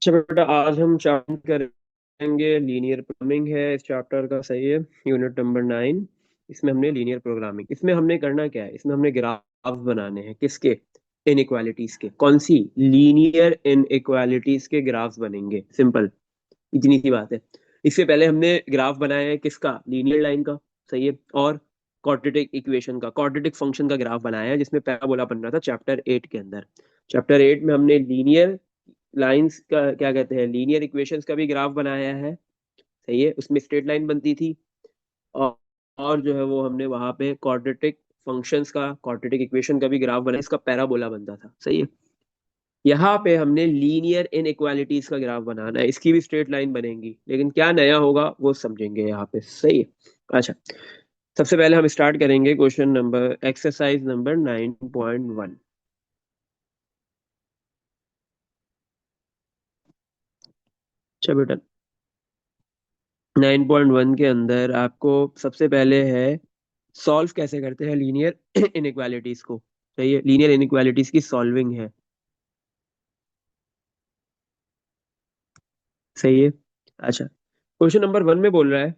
अच्छा बेटा, आज हम चैप्टर करेंगे लीनियर प्रोग्रामिंग है इस चैप्टर का। सही है, यूनिट नंबर 9। इसमें हमने लीनियर प्रोग्रामिंग, इसमें हमने करना क्या है, इसमें हमने ग्राफ बनाने हैं। किसके? इनइक्वालिटीज के। कौन सी? लीनियर इनइक्वालिटीज के ग्राफ्स बनेंगे। सिंपल, इतनी सी बात है। इससे पहले हमने ग्राफ बनाया है किसका? लीनियर लाइन का। सही है। और क्वाड्रेटिक इक्वेशन का, क्वाड्रेटिक फंक्शन का ग्राफ बनाया है, जिसमें पैराबोला बन रहा था चैप्टर 8 के अंदर। चैप्टर 8 में हमने लीनियर लाइंस का, क्या कहते हैं, लीनियर इक्वेशंस का भी ग्राफ बनाया है। सही है, उसमें स्ट्रेट लाइन बनती थी। और और जो है वो हमने वहां पे क्वाड्रेटिक फंक्शंस का, क्वाड्रेटिक इक्वेशन का भी ग्राफ बनाया, इसका पैराबोला बनता था। सही है। यहाँ पे हमने लीनियर इनइक्वालिटीज का ग्राफ बनाना है, इसकी भी स्ट्रेट लाइन बनेगी, लेकिन क्या नया होगा वो समझेंगे यहाँ पे। सही है। अच्छा, सबसे पहले हम स्टार्ट करेंगे क्वेश्चन नंबर, एक्सरसाइज नंबर 9.1। अच्छा बेटा, 9.1 के अंदर आपको सबसे पहले है सॉल्व कैसे करते हैं लीनियर इनइक्वालिटीज को। सही है, लीनियर इनइक्वालिटीज की सॉल्विंग है। सही है। अच्छा, क्वेश्चन नंबर 1 में बोल रहा है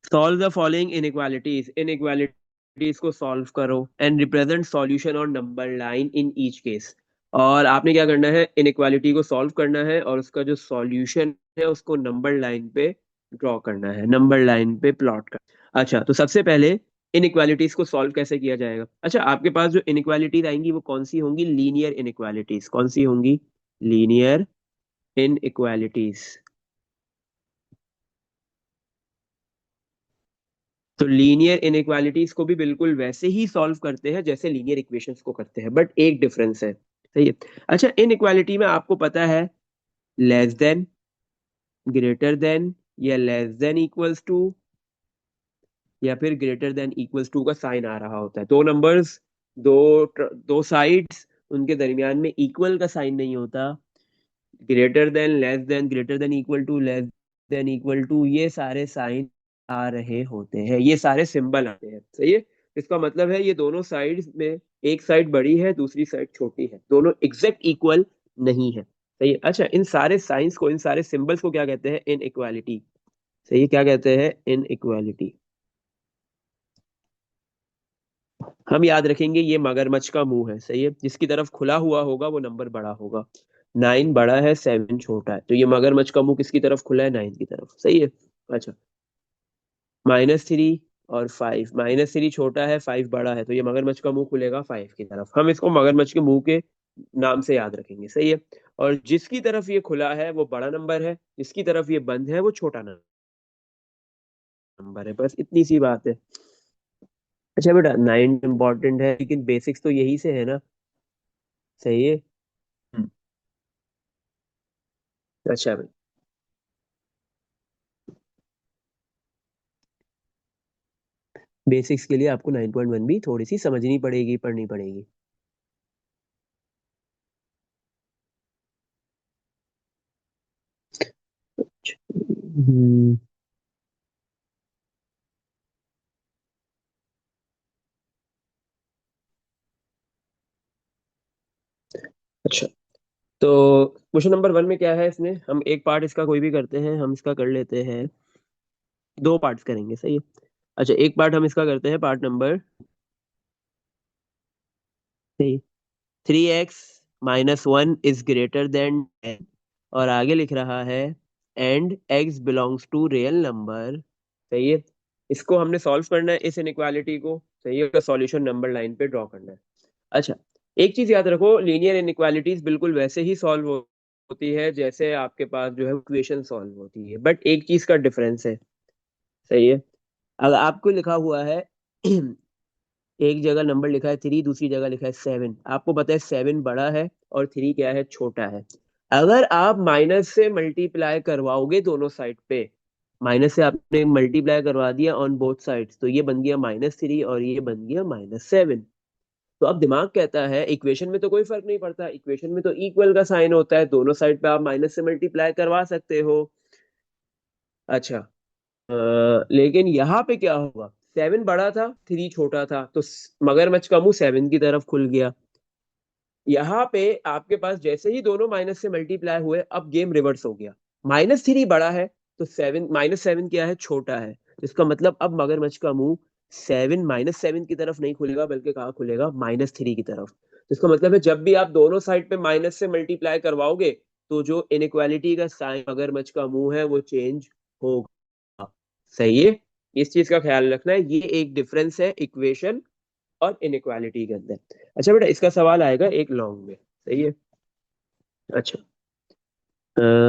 solve the following inequalities. Inequalities को सॉल्व करो एंड रिप्रेजेंट सॉल्यूशन और number line in each case. और आपने क्या करना है, इनइक्वालिटी को सॉल्व करना है और उसका जो सॉल्यूशन है उसको नंबर लाइन पे ड्रॉ करना है, नंबर लाइन पे प्लॉट करना। अच्छा, तो सबसे पहले इनइक्वालिटीज को सॉल्व कैसे किया जाएगा। अच्छा, आपके पास जो इनइक्वालिटीज आएंगी वो कौन सी होंगी? Linear inequalities. कौन सी होंगी? Linear inequalities. तो लीनियर इनइक्वालिटीज को भी बिल्कुल वैसे ही सॉल्व करते हैं जैसे लीनियर इक्वेशंस को करते हैं, बट एक डिफरेंस है। सही है। अच्छा, इनइक्वालिटी में आपको पता है लेस देन, ग्रेटर देन, या लेस देन इक्वल्स टू, या फिर ग्रेटर देन इक्वल्स टू का साइन आ रहा होता है। दो नंबर्स, दो दो साइड्स, उनके दरमियान में इक्वल का साइन नहीं होता। Greater than, less than, greater than equal to, less than equal to, ये सारे साइन आ रहे होते हैं, ये सारे सिंबल आते हैं। सही है। इसका मतलब है ये दोनों साइड्स में एक साइड बड़ी है, दूसरी साइड छोटी है, दोनों एग्जैक्ट इक्वल नहीं है। सही है। अच्छा, इन सारे साइंस को, इन सारे सिंबल्स को क्या कहते हैं? इन इक्वालिटी। सही है, क्या कहते हैं? इन इक्वालिटी। हम याद रखेंगे ये मगरमच्छ का मुंह है। सही है, जिसकी तरफ खुला हुआ होगा वो नंबर बड़ा होगा। 9 बड़ा है, 7 छोटा है, तो ये मगरमच्छ का मुंह किसकी तरफ खुला है? 9 की तरफ। सही है। अच्छा, -3 और 5, -3 छोटा है, 5 बड़ा है, तो ये मगरमच्छ का मुंह खुलेगा 5 की तरफ। हम इसको मगरमच्छ के मुंह के नाम से याद रखेंगे। सही है। और जिसकी तरफ ये खुला है वो बड़ा नंबर है, जिसकी तरफ ये बंद है वो छोटा नंबर है। बस इतनी सी बात है। अच्छा बेटा, 9 इंपॉर्टेंट है लेकिन बेसिक्स तो यही से है ना। सही है। हम्म। अच्छा भाई, बेसिक्स के लिए आपको 9.1 भी थोड़ी सी समझनी पड़ेगी, पढ़नी पड़ेगी। हम्म। अच्छा, तो क्वेश्चन नंबर 1 में क्या है, इसमें हम एक पार्ट इसका कोई भी करते हैं, हम इसका कर लेते हैं, दो पार्ट्स करेंगे। सही है। अच्छा, एक पार्ट हम इसका करते हैं, part number 3x-1 is greater than 10, और आगे लिख रहा है and x belongs to real number. सही है। इसको हमने सॉल्व करना है, इस इनइक्वालिटी को। सही है, उसका सॉल्यूशन नंबर लाइन पे ड्रॉ करना है। अच्छा, एक चीज याद रखो, लीनियर इनइक्वालिटीज बिल्कुल वैसे ही सॉल्व होती है जैसे आपके पास जो है इक्वेशन सॉल्व होती है, बट एक चीज का डिफरेंस है। सही है। अगर आपको लिखा हुआ है एक जगह नंबर लिखा है 3, दूसरी जगह लिखा है 7, आपको पता है 7 बड़ा है और 3 क्या है? छोटा है। अगर आप माइनस से मल्टीप्लाई करवाओगे दोनों साइड पे, माइनस से आपने मल्टीप्लाई करवा दिया ऑन बोथ साइड्स, तो ये बन गया -3 और ये बन गया -7। तो अब दिमाग कहता है इक्वेशन में तो कोई फर्क नहीं पड़ता, इक्वेशन में तो इक्वल का साइन होता है, दोनों साइड पे आप माइनस से मल्टीप्लाई करवा सकते हो। अच्छा, लेकिन यहाँ पे क्या होगा? 7 बड़ा था, 3 छोटा था, तो मगरमच्छ का मुंह 7 की तरफ खुल गया। यहाँ पे आपके पास जैसे ही दोनों माइनस से मल्टीप्लाई हुए, अब गेम रिवर्स हो गया। -3 बड़ा है तो 7, -7 क्या है, छोटा है। तो इसका मतलब अब मगरमच्छ का मुंह 7 की तरफ नहीं खुलेगा, बल्कि कहाँ खुलेगा, -3 की तरफ। तो इसका मतलब है जब भी आप दोनों साइड पे माइनस से मल्टीप्लाई करवाओगे, तो जो इनइक्वालिटी का साइन मगरमच्छ का मुंह है वो चेंज होगा। सही है, इस चीज का ख्याल रखना है। ये एक डिफरेंस है इक्वेशन और इनइक्वालिटी के अंदर। अच्छा बेटा, इसका सवाल आएगा एक लॉन्ग में। सही है। अच्छा,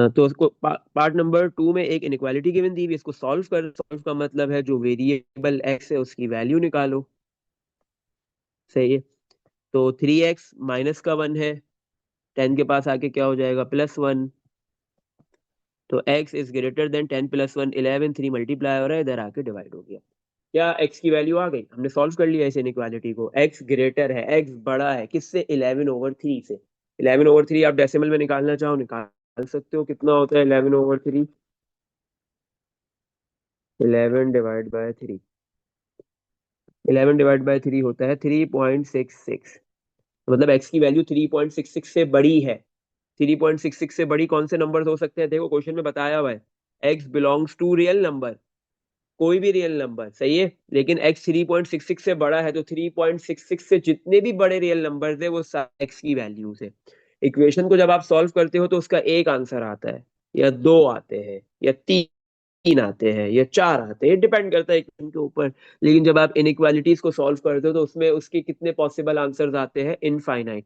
तो इसको पार्ट नंबर 2 में एक इनइक्वालिटी गिवन दी हुई, इसको सॉल्व का मतलब है जो वेरिएबल एक्स है उसकी वैल्यू निकालो। सही है। तो 3x माइनस का 1 है, 10 के पास आके क्या हो जाएगा, +1। तो x is greater than 10 + 1 11, 3 multiply हो रहा है, इधर आके डिवाइड हो गया। क्या x की वैल्यू आ गई, हमने सॉल्व कर लिया इस इनइक्वालिटी को। x ग्रेटर है, x बड़ा है किससे, 11/3 से। 11/3 आप डेसिमल में निकालना चाहो निकाल सकते हो, कितना होता है 11/3, 11/3। 11/3 होता है 3.66। मतलब x की वैल्यू 3.66 से बड़ी है। 3.66 से बड़ी कौन से नंबर हो सकते हैं, देखो क्वेश्चन में बताया हुआ है, x belongs to real number, कोई भी रियल नंबर। सही है, लेकिन x 3.66 से बड़ा है, तो 3.66 से जितने भी बड़े रियल नंबर थे वो x की वैल्यू है। इक्वेशन को जब आप सॉल्व करते हो तो उसका एक आंसर आता है, या दो आते हैं, या तीन आते हैं, या चार आते हैं, डिपेंड करता है इक्वेशन के ऊपर। लेकिन जब आप इनइक्वालिटीज को सॉल्व करते हो तो उसमें उसके कितने पॉसिबल आंसर्स आते हैं, इनफाइनाइट।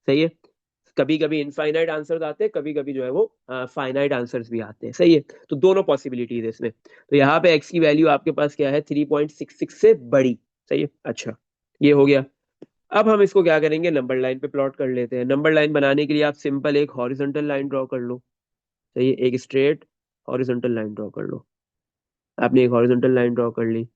सही है, कभी कभी इनफाइनाइट आंसर्स आते हैं, कभी कभी जो है वो फाइनाइट आंसर्स भी आते हैं। सही है, तो दोनों पॉसिबिलिटीज है इसमें। तो यहाँ पे x की वैल्यू आपके पास क्या है, 3.66 से बड़ी। सही है। अच्छा, ये हो गया। अब हम इसको क्या करेंगे, नंबर लाइन पे प्लॉट कर लेते हैं। नंबर लाइन बनाने के लिए आप सिंपल एक हॉरिजॉन्टल लाइन ड्रॉ कर लो। सही है, एक स्ट्रेट हॉरिजॉन्टल लाइन ड्रॉ कर लो। आपने एक हॉरिजॉन्टल लाइन ड्रॉ कर ली।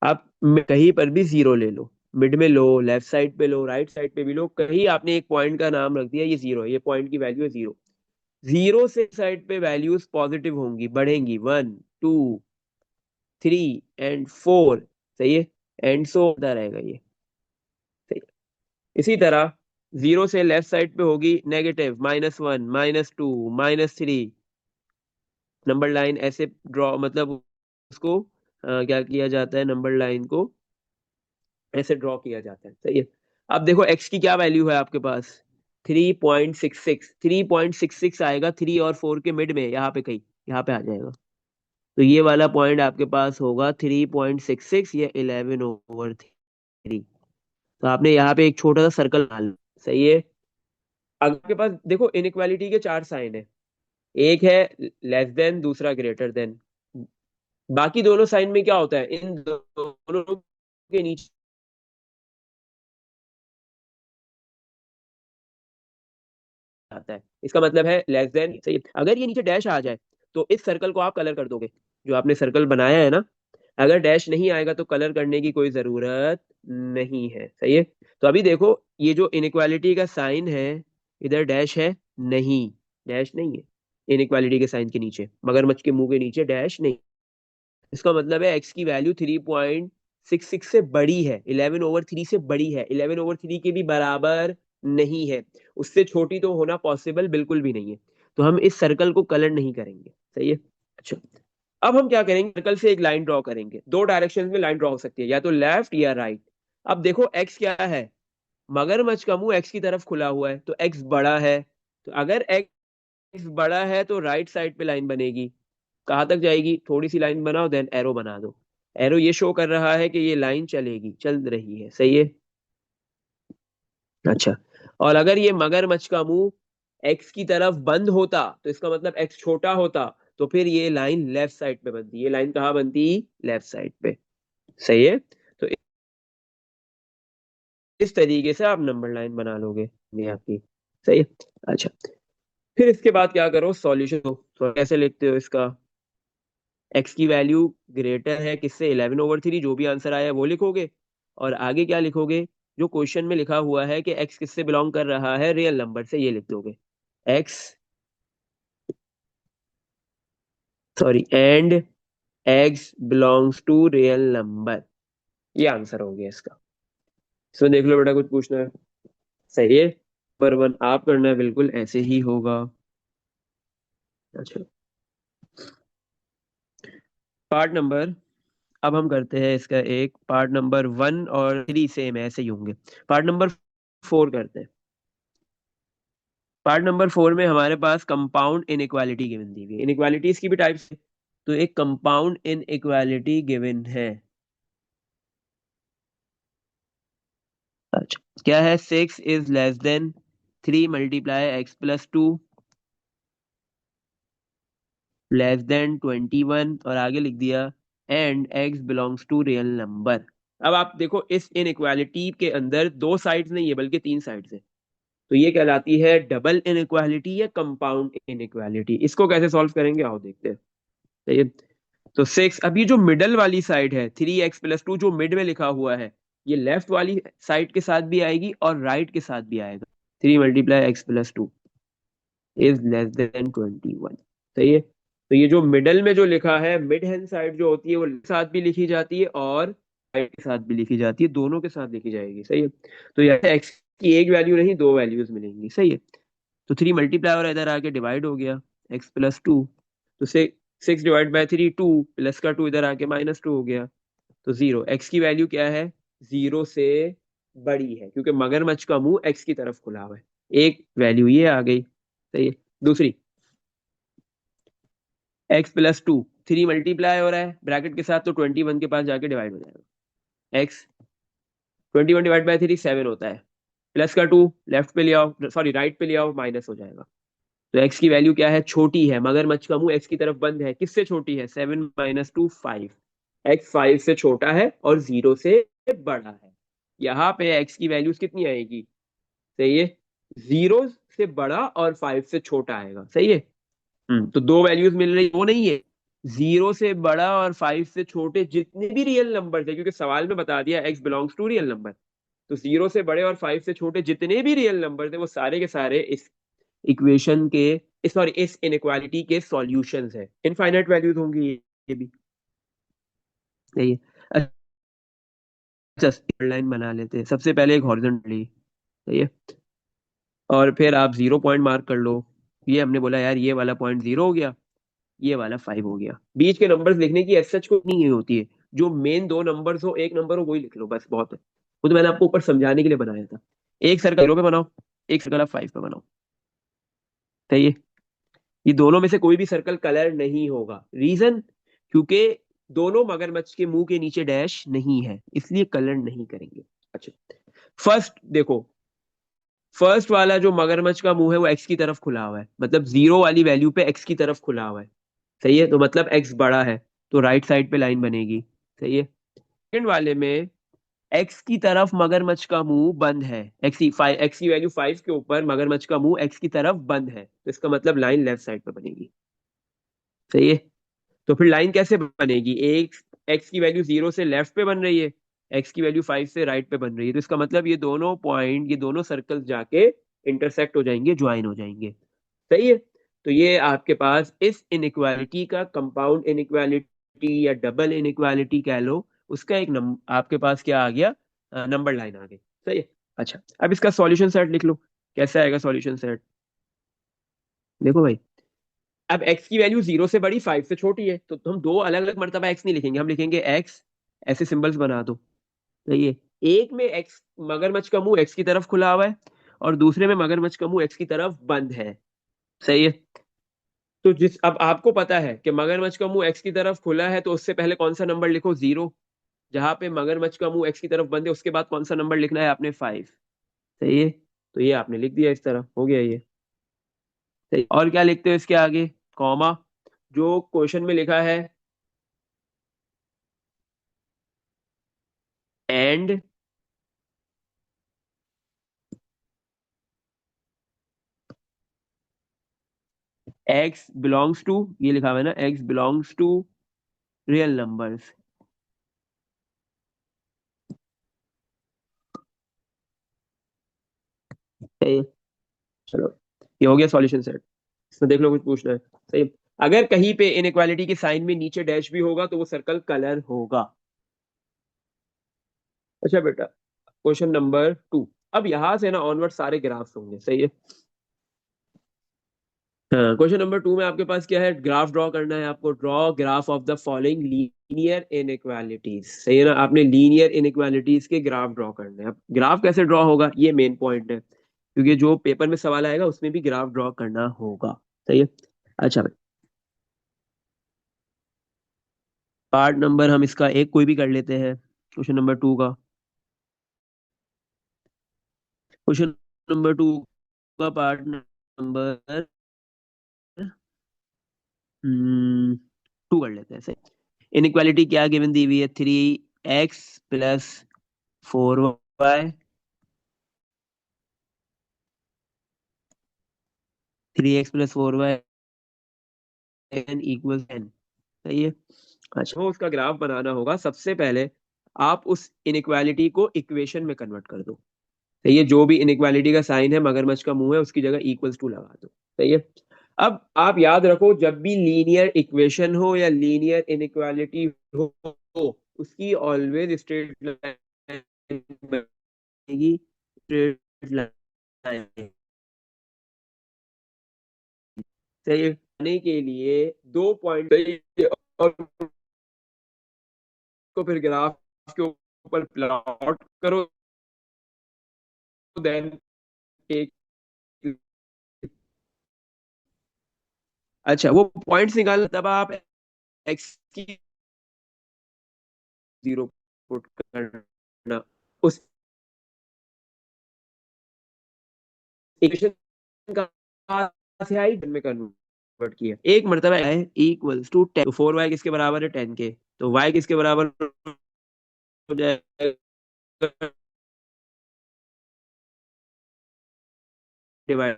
आप कहीं पर भी जीरो ले लो, मिड में लो, लेफ्ट साइड पे लो, राइट साइड पे भी लो, कहीं आपने एक पॉइंट का नाम रख दिया, ये जीरो है, ये पॉइंट की वैल्यू है जीरो। जीरो से साइड पे वैल्यूज पॉजिटिव होंगी, बढ़ेंगी, 1 2 3 एंड 4। सही है, एंड सो होता रहेगा ये। सही है। इसी तरह जीरो से लेफ्ट साइड पे होगी नेगेटिव, -1 -2 -3। नंबर लाइन ऐसे ड्रॉ, मतलब उसको क्या किया जाता है, नंबर लाइन को ऐसे ड्रॉ किया जाता है। सही है। अब देखो x की क्या वैल्यू है आपके पास, 3.66। 3.66 आएगा 3 और 4 के मिड में, यहाँ पे कहीं, यहाँ पे आ जाएगा। तो ये वाला पॉइंट आपके पास होगा 3.66 या 11/3। तो आपने यहाँ पे एक छोटा सा सर्कल बना लिया। सही है। अगर आपके पास देखो इनइक्वालिटी के चार साइन है, एक है लेस देन, दूसरा ग्रेटर देन। बाकी दोनों साइन में क्या होता है, इन दोनों के नीचे आता है, इसका मतलब है लेस देन। सही है। अगर ये नीचे डैश आ जाए तो इस सर्कल को आप कलर कर दोगे, जो आपने सर्कल बनाया है ना। अगर डैश नहीं आएगा तो कलर करने की कोई जरूरत नहीं है। सही है। तो अभी देखो, ये जो इनइक्वालिटी का साइन है, इधर डैश है नहीं, डैश नहीं है इनइक्वालिटी के साइन के नीचे, मगरमच्छ के मुंह के नीचे डैश नहीं। इसका मतलब है एक्स की वैल्यू 3.66 से बड़ी है, 11/3 से बड़ी है, 11/3 के भी बराबर नहीं है। उससे छोटी तो होना पॉसिबल बिल्कुल भी नहीं है। तो हम इस सर्कल को कलर नहीं करेंगे। सही है। अच्छा, अब हम क्या करेंगे, सर्कल से एक लाइन ड्रॉ करेंगे। दो डायरेक्शन में लाइन ड्रॉ हो सकती है, या तो लेफ्ट या राइट। अब देखो एक्स क्या है, मगरमच्छ का मुंह एक्स की तरफ खुला हुआ है, तो एक्स बड़ा है। तो अगर एक्स बड़ा है तो राइट साइड पे लाइन बनेगी। कहाँ तक जाएगी, थोड़ी सी लाइन बनाओ, देन एरो बना दो। एरो ये शो कर रहा है कि ये लाइन चलेगी, चल रही है। सही है। अच्छा, और अगर ये मगरमच्छ का मुंह एक्स की तरफ बंद होता, तो इसका मतलब एक्स छोटा होता, तो फिर ये लाइन लेफ्ट साइड पे बनती। ये लाइन कहाँ बनती, लेफ्ट साइड पे। सही है। तो इस तरीके से आप नंबर लाइन बना लोगे, ये आपकी। सही है। अच्छा, फिर इसके बाद क्या करो, सॉल्यूशन तो कैसे लिखते हो इसका, एक्स की वैल्यू ग्रेटर है किससे, 11/3, जो भी आंसर आया वो लिखोगे। और आगे क्या लिखोगे, जो क्वेश्चन में लिखा हुआ है कि एक्स किससे बिलोंग कर रहा है, रियल नंबर से, ये लिख दोगे। X, sorry, and x belongs to real number, ये आंसर हो गया इसका। इसमें देख लो बेटा, कुछ पूछना है। सही है। पर वन आप करना है, बिल्कुल ऐसे ही होगा। अच्छा, पार्ट नंबर, अब हम करते हैं इसका एक पार्ट नंबर 1 और 3 सेम ऐसे ही होंगे। पार्ट नंबर 4 करते हैं। पार्ट नंबर 4 में हमारे पास कंपाउंड इनइक्वालिटी गिवन दी हुई है। इनइक्वालिटीज की भी टाइप्स है। तो एक कंपाउंड इनइक्वालिटी गिवन है। अच्छा, क्या है? 6 is less than 3 × x + 2 < 21, और आगे लिख दिया and x belongs to real number. अब आप देखो, इस इनइक्वालिटी के अंदर दो साइड्स नहीं है बल्कि तीन साइड्स है। तो ये कहलाती है डबल इनइक्वालिटी या कंपाउंड इनइक्वालिटी। इसको कैसे सॉल्व करेंगे आओ देखते हैं। सही। तो 6, अभी जो मिडल वाली साइड है 3x + 2 जो मिड में लिखा हुआ है, ये लेफ्ट वाली साइड के साथ भी आएगी और राइट के साथ भी आएगा। 3 × x + 2 < <21। सही है। तो ये जो मिडल में जो लिखा है, मिड हैंड साइड जो होती है वो लेफ्ट साथ भी लिखी जाती है और राइट के साथ भी लिखी जाती है, दोनों के साथ लिखी जाएगी। सही है। तो यहाँ एक्स की एक वैल्यू नहीं, दो वैल्यूज मिलेंगी। सही है। तो 3 मल्टीप्लाई और इधर आके डिवाइड हो गया, x + 2। तो 6 ÷ 3 2, प्लस का 2 इधर आके -2 हो गया। तो 0, एक्स की वैल्यू क्या है? 0 से बड़ी है, क्योंकि मगरमच्छ का मुंह एक्स की तरफ खुला हुआ है। एक वैल्यू ये आ गई। सही है। दूसरी, x + 2, 3 मल्टीप्लाई हो रहा है ब्रैकेट के साथ, तो 21 के पास जाके डिवाइड हो जाएगा। x 21 ÷ 3 7 होता है। प्लस का 2 लेफ्ट पे ले आओ, सॉरी राइट पे ले आओ, माइनस हो जाएगा। तो x की वैल्यू क्या है? छोटी है। मगरमच्छ का मुंह x की तरफ बंद है। किससे छोटी है? 7 - 2 5। x 5 से छोटा है और 0 से बड़ा है। यहाँ पे x की वैल्यूज कितनी आएगी? सही है। 0 से बड़ा और 5 से छोटा आएगा। सही है। तो दो वैल्यूज मिल रही, वो नहीं है। 0 से बड़ा और 5 से छोटे जितने भी रियल नंबर थे, क्योंकि सवाल में बता दिया x belongs to real number. तो 0 से बड़े और 5 से छोटे जितने भी रियल नंबर थे, वो सारे के सारे इस इक्वेशन के, सॉरी इस इनइक्वालिटी के सॉल्यूशंस है। इनफाइनाइट वैल्यूज होंगी ये भी। सही है। अच्छा, लाइन बना लेते हैं। सबसे पहले एक हॉरिजॉन्टली। सही है। और फिर आप 0 पॉइंट मार्क कर लो। ये हमने बोला यार, ये वाला पॉइंट 0 हो गया, ये वाला 5 हो गया। बीच के नंबर्स लिखने की एज सच को नहीं होती है। जो मेन दो नंबर्स हो, एक नंबर हो, वही लिख लो, बस बहुत है। वो तो मैंने आपको ऊपर समझाने के लिए बनाया था। एक सर्कल 0 पे बनाओ, एक सर्कल आप 5 पे बनाओ। सही है। ये दोनों में से कोई भी सर्कल कलर नहीं होगा। रीजन, क्योंकि दोनों मगरमच्छ के मुंह के नीचे डैश नहीं है, इसलिए कलर नहीं करेंगे। अच्छा, फर्स्ट देखो, फर्स्ट वाला जो मगरमच्छ का मुंह है वो एक्स की तरफ खुला हुआ है, मतलब 0 वाली वैल्यू पे एक्स की तरफ खुला हुआ है। सही है। तो मतलब एक्स बड़ा है, तो राइट साइड पे लाइन बनेगी। सही है। सेकंड वाले में एक्स की तरफ मगरमच्छ का मुंह बंद है। एक्स की वैल्यू 5 के ऊपर मगरमच्छ का मुंह एक्स की तरफ बंद है, तो इसका मतलब लाइन लेफ्ट साइड पे बनेगी। सही है। तो फिर लाइन कैसे बनेगी? एक, एक्स की वैल्यू 0 से लेफ्ट पे बन रही है, एक्स की वैल्यू 5 से राइट पे बन रही है, तो इसका मतलब ये दोनों पॉइंट, ये दोनों सर्कल्स जाके इंटरसेक्ट हो जाएंगे, ज्वाइन हो जाएंगे। सही है। तो ये आपके पास इस इनइक्वालिटी का कंपाउंड इनइक्वालिटी या डबल इनइक्वालिटी कह लो, उसका एक आपके पास क्या आ गया? नंबर लाइन आ गई। सही है। अच्छा, अब इसका सॉल्यूशन सेट लिख लो। कैसे आएगा सॉल्यूशन सेट? देखो भाई, अब x की वैल्यू 0 से बड़ी 5 से छोटी है, तो हम दो अलग अलग मर्तबा x नहीं लिखेंगे, हम लिखेंगे x, ऐसे सिंबल्स बना दो। सही है। एक में x, मगरमच्छ का मुंह x की तरफ खुला हुआ है, और दूसरे में मगरमच्छ का मुंह x की तरफ बंद है। सही है। तो जिस, अब आपको पता है कि मगरमच्छ का मुंह x की तरफ खुला है, तो उससे पहले कौन सा नंबर लिखो? 0। जहां पे मगरमच्छ का मुंह x की तरफ बंद है, उसके बाद कौन सा नंबर लिखना है आपने? 5। सही है। तो ये आपने लिख दिया, इस तरह हो गया ये। सही। और क्या लिखते हो इसके आगे? कॉमा। जो क्वेश्चन में लिखा है एंड एक्स बिलोंग्स टू, ये लिखा हुआ है ना, x belongs to real numbers. सही है। चलो, ये हो गया सॉल्यूशन सेट। इसमें देख लो, कुछ पूछना है? सही है। अगर कहीं पे इनइक्वालिटी के साइन में नीचे डैश भी होगा, तो वो सर्कल कलर होगा। अच्छा बेटा, क्वेश्चन नंबर 2। अब यहाँ से ना ऑनवर्ड सारे ग्राफ्स होंगे, सही है। हाँ, क्वेश्चन नंबर 2 में आपके पास क्या है, ग्राफ ड्रॉ करना है आपको। Draw graph of the following linear inequalities, सही है ना। आपने लीनियर इनइक्वालिटीज के ग्राफ ड्रॉ करने हैं। अब ग्राफ कैसे ड्रॉ होगा, ये मेन पॉइंट है, क्योंकि जो पेपर में सवाल आएगा उसमें भी ग्राफ ड्रॉ करना होगा, सही है। अच्छा भाई, पार्ट नंबर हम इसका एक कोई भी कर लेते हैं, क्वेश्चन नंबर 2 का। क्वेश्चन नंबर 2 का पार्ट नंबर 2 कर लेते हैं, सही। इनइक्वालिटी क्या गिवन दी हुई है, 3x + 4y, 3x + 4y n = 10, सही है। अच्छा, तो उसका ग्राफ बनाना होगा। सबसे पहले आप उस इनइक्वालिटी को इक्वेशन में कन्वर्ट कर दो, सही है। जो भी इनइक्वालिटी का साइन है, मगरमच्छ का मुंह है, उसकी जगह =2 लगा दो, सही है। अब आप याद रखो, जब भी लीनियर इक्वेशन हो या लीनियर इनइक्वालिटी हो, उसकी ऑलवेज स्ट्रेट लाइन बनेगी, स्ट्रेट लाइन, सही है। आने के लिए 2 पॉइंट, और को फिर ग्राफ के ऊपर प्लॉट करो, देन एक, अच्छा वो पॉइंट्स निकालना, तब आप एक्स की 0 पुट करना, उस इक्वेशन का से आई में कन्वर्ट किया, एक मर्तबा है =10, तो 4y किसके बराबर है, 10 के, तो y किसके बराबर हो जाएगा, डिवाइड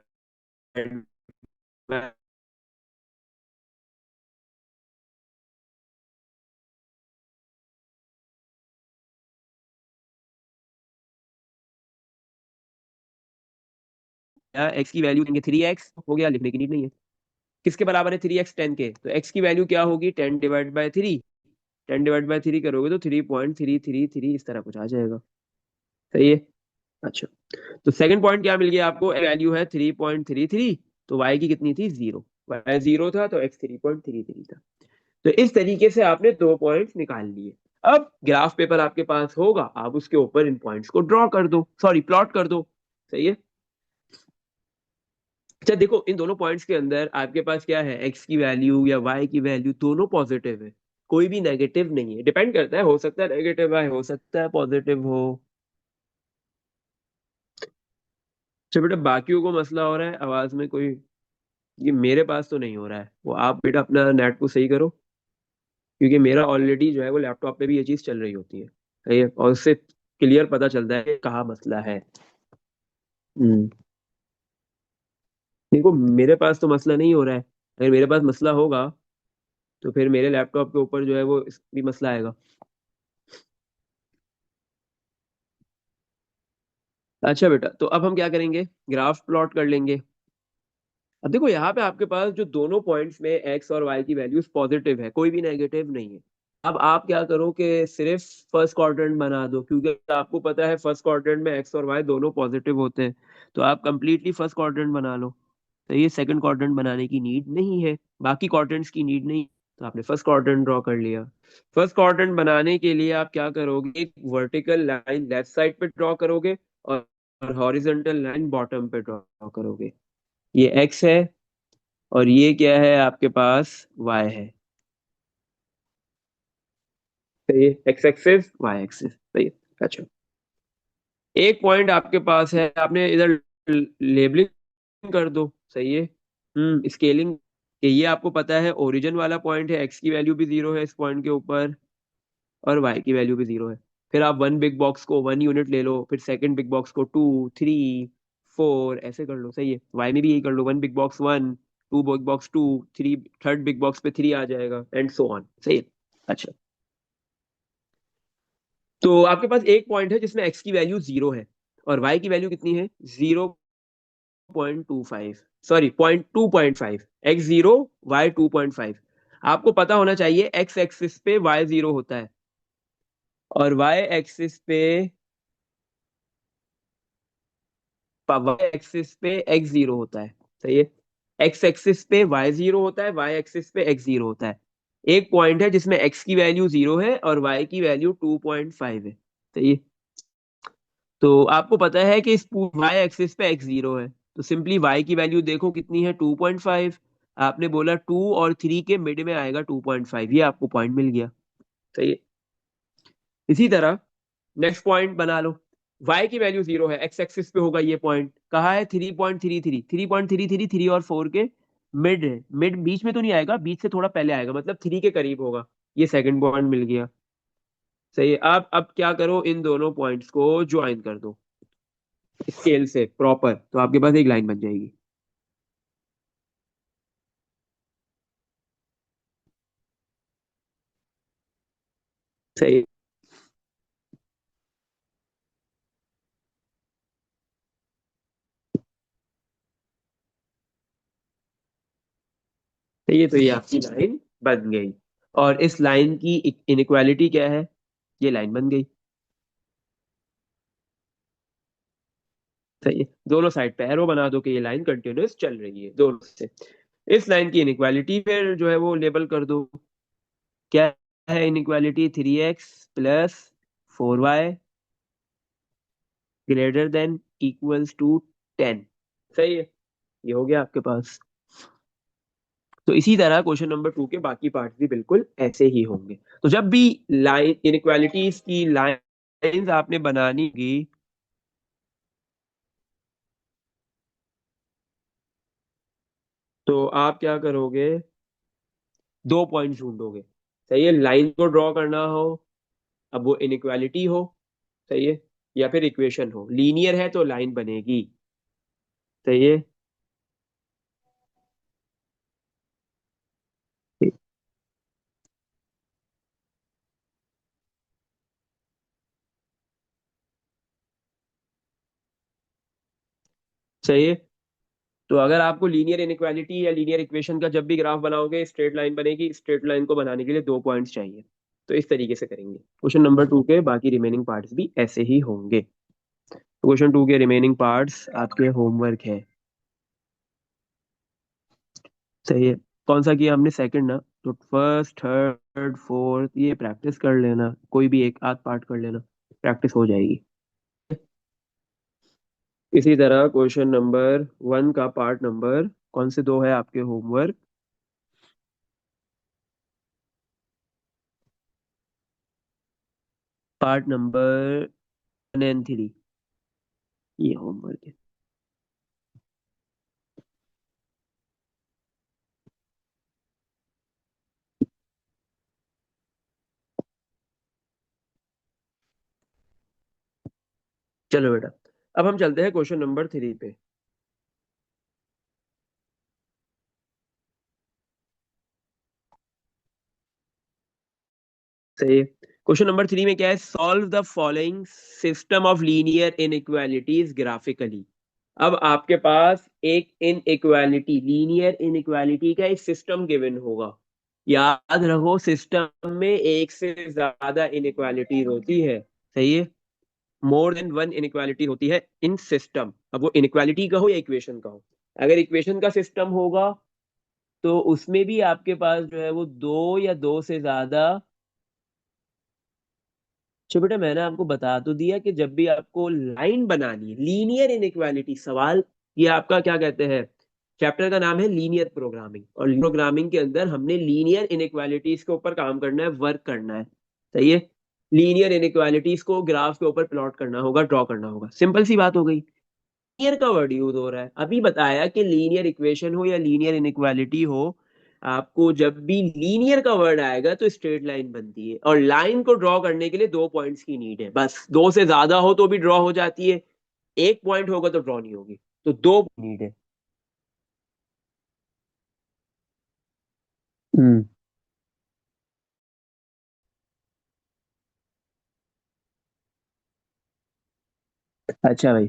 एक्स की वैल्यू देंगे 3x, हो गया, लिखने की नीड नहीं है। किसके बराबर है 3x, 10 के, तो x की वैल्यू क्या होगी, 10/3, 10/3 करोगे तो 3.333 इस तरह कुछ आ जाएगा, सही है। अच्छा, तो सेकंड पॉइंट क्या मिल गया आपको, वैल्यू है 3.33, तो y की कितनी थी, 0, y 0 था तो x 3.33 था। तो इस तरीके से आपने 2 पॉइंट्स निकाल लिए। अब ग्राफ पेपर आपके पास होगा, आप उसके ऊपर इन पॉइंट्स को ड्रॉ कर दो, सॉरी प्लॉट कर दो, सही है। अच्छा देखो, इन दोनों पॉइंट्स के अंदर आपके पास क्या है, x की वैल्यू या y की वैल्यू दोनों पॉजिटिव है, कोई भी नेगेटिव नहीं है। डिपेंड करता है, हो सकता है नेगेटिव आए, हो सकता है पॉजिटिव हो। अच्छा बेटा, बाकियों को मसला हो रहा है आवाज में कोई, ये मेरे पास तो नहीं हो रहा है। वो आप बेटा अपना नेट को सही करो, क्योंकि मेरा ऑलरेडी जो है वो लैपटॉप पे भी ये चीज चल रही होती है, सही है, और उससे क्लियर पता चलता है कि कहाँ मसला है। हम्म, देखो मेरे पास तो मसला नहीं हो रहा है, अगर मेरे पास मसला होगा तो फिर मेरे लैपटॉप के ऊपर जो है वो भी मसला आएगा। अच्छा बेटा, तो अब हम क्या करेंगे, ग्राफ प्लॉट कर लेंगे। अब देखो यहाँ पे आपके पास जो दोनों पॉइंट्स में एक्स और वाई की वैल्यूज पॉजिटिव है, कोई भी नेगेटिव नहीं है। अब आप क्या करो कि सिर्फ फर्स्ट क्वाड्रेंट बना दो, क्योंकि आपको पता है फर्स्ट क्वाड्रेंट में एक्स और वाई दोनों पॉजिटिव होते हैं, तो आप कंप्लीटली फर्स्ट क्वाड्रेंट बना लो। तो ये सेकंड क्वाड्रेंट बनाने की नीड नहीं है, बाकी क्वाड्रेंट्स की नीड नहीं, तो आपने फर्स्ट क्वाड्रेंट ड्रॉ कर लिया। फर्स्ट क्वाड्रेंट बनाने के लिए आप क्या करोगे, एक वर्टिकल लाइन लेफ्ट साइड पे ड्रॉ करोगे, और हॉरिजॉन्टल लाइन बॉटम पे ड्रॉ करोगे। ये एक्स है, और ये क्या है आपके पास, वाई है, सही है, एक्स एक्सिस वाई एक्सिस, सही है। अच्छा, एक पॉइंट आपके पास है, आपने इधर लेबलिंग कर दो, सही है। स्केलिंग, कि ये आपको पता है ओरिजिन वाला पॉइंट है, एक्स की वैल्यू भी 0 है इस पॉइंट के ऊपर, और वाई की वैल्यू भी 0 है। फिर आप वन बिग बॉक्स को 1 यूनिट ले लो, फिर सेकंड बिग बॉक्स को 2, 3, 4 ऐसे कर लो, सही है। वाई में भी यही कर लो, one big box 1, two big box 2, three, third big box पे 3 आ जाएगा, एंड सो ऑन, सही है। अच्छा, तो आपके पास एक पॉइंट है जिसमें एक्स की वैल्यू 0 है, और वाई की वैल्यू कितनी है, 0.25, सॉरी 2.5, x 0, y 2.5। आपको पता होना चाहिए एक्स एक्सिस पे y 0 होता है, और y एक्सिस पे वाई एक्सिस पे एक्स जीरो होता है, सही है। एक्स एक्सिस पे वाई जीरो होता है, वाई एक्सिस पे एक्स जीरो होता है। एक पॉइंट है जिसमें एक्स की वैल्यू जीरो है और वाई की वैल्यू 2.5 है, सही है। तो आपको पता है कि इस वाई एक्सिस पे एक्स जीरो है, तो सिंपली वाई की वैल्यू देखो कितनी है, 2.5। आपने बोला 2 और 3 के मिड में आएगा 2.5, ये आपको पॉइंट मिल गया, सही है। इसी तरह नेक्स्ट पॉइंट बना लो। y की वैल्यू जीरो है, एक्स एक्सिस पे होगा ये पॉइंट, कहाँ है, 3.33, 3.33 3 और 4 के मिड है। मिड बीच में तो नहीं आएगा, बीच से थोड़ा पहले आएगा, मतलब 3 के करीब होगा। ये सेकंड पॉइंट मिल गया, सही है। अब क्या करो, इन दोनों पॉइंट्स को ज्वाइन कर दो स्केल से प्रॉपर, तो आपके पास एक लाइन बन जाएगी, सही है। सही है, तो ये आपकी लाइन बन गई। और इस लाइन की इनइक्वालिटी क्या है, ये लाइन बन गई, सही है। दोनों साइड पे एरो बना दो कि ये लाइन कंटिन्यूअस चल रही है दोनों से। इस लाइन की इनइक्वालिटी फिर जो है वो लेबल कर दो। क्या है inequality, 3x + 4y greater than equals to 10, सही है। ये हो गया आपके पास। तो इसी तरह क्वेश्चन नंबर 2 के बाकी पार्ट भी बिल्कुल ऐसे ही होंगे। तो जब भी लाइन इनइक्वालिटीज की लाइंस आपने बनानी होगी, तो आप क्या करोगे, दो पॉइंट ढूंढोगे, सही है। लाइन को ड्रॉ करना हो, अब वो इनइक्वालिटी हो, सही है, या फिर इक्वेशन हो। लीनियर है तो लाइन बनेगी, सही है। सही है। तो अगर आपको लीनियर इनइक्वालिटी या लीनियर इक्वेशन का जब भी ग्राफ बनाओगे, स्ट्रेट लाइन बनेगी, स्ट्रेट लाइन को बनाने के लिए दो पॉइंट्स चाहिए। तो इस तरीके से करेंगे। क्वेश्चन नंबर 2 के बाकी रिमेनिंग पार्ट्स भी ऐसे ही होंगे। क्वेश्चन 2 के रिमेनिंग पार्ट्स आपके होमवर्क है, सही है। कौन सा किया हमने, सेकंड ना, तो फर्स्ट थर्ड फोर्थ ये प्रैक्टिस कर लेना, कोई भी एक आध पार्ट कर लेना, प्रैक्टिस हो जाएगी। इसी तरह क्वेश्चन नंबर 1 का पार्ट नंबर कौन से दो है आपके होमवर्क, पार्ट नंबर 1 और 3, ये होमवर्क है। चलो बेटा, अब हम चलते हैं क्वेश्चन नंबर 3 पे। सही है। क्वेश्चन नंबर 3 में क्या है, solve the following system of linear inequalities graphically. अब आपके पास एक इनइक्वालिटी, लीनियर इनइक्वालिटी का एक सिस्टम गिवन होगा। याद रखो, सिस्टम में एक से ज्यादा इनइक्वालिटी होती है, सही है। मोर देन वन इनइक्वालिटी होती है इन सिस्टम। अब वो इनइक्वालिटी का हो या इक्वेशन का हो, अगर इक्वेशन का सिस्टम होगा तो उसमें भी आपके पास जो है वो दो या दो से ज्यादा। अच्छा बेटा, मैंने आपको बता तो दिया कि जब भी आपको लाइन बनानी है, लीनियर इनइक्वालिटी सवाल, ये आपका क्या कहते हैं, चैप्टर का नाम है लीनियर प्रोग्रामिंग, और प्रोग्रामिंग के अंदर हमने लीनियर इनइक्वालिटीज के ऊपर काम करना है, वर्क करना है, सही है। लीनियर इनइक्वालिटीज को ग्राफ के ऊपर प्लॉट करना होगा, ड्रॉ करना होगा, सिंपल सी बात हो गई। लीनियर का वर्ड यूज हो रहा है, अभी बताया कि लीनियर इक्वेशन हो या लीनियर इनइक्वालिटी हो, आपको जब भी लीनियर का वर्ड आएगा तो स्ट्रेट लाइन बनती है, और लाइन को ड्रॉ करने के लिए दो पॉइंट्स की नीड है, बस। दो से ज्यादा हो तो भी ड्रॉ हो जाती है, एक पॉइंट होगा तो ड्रॉ नहीं होगी, तो दो नीड है। हम्म। अच्छा भाई,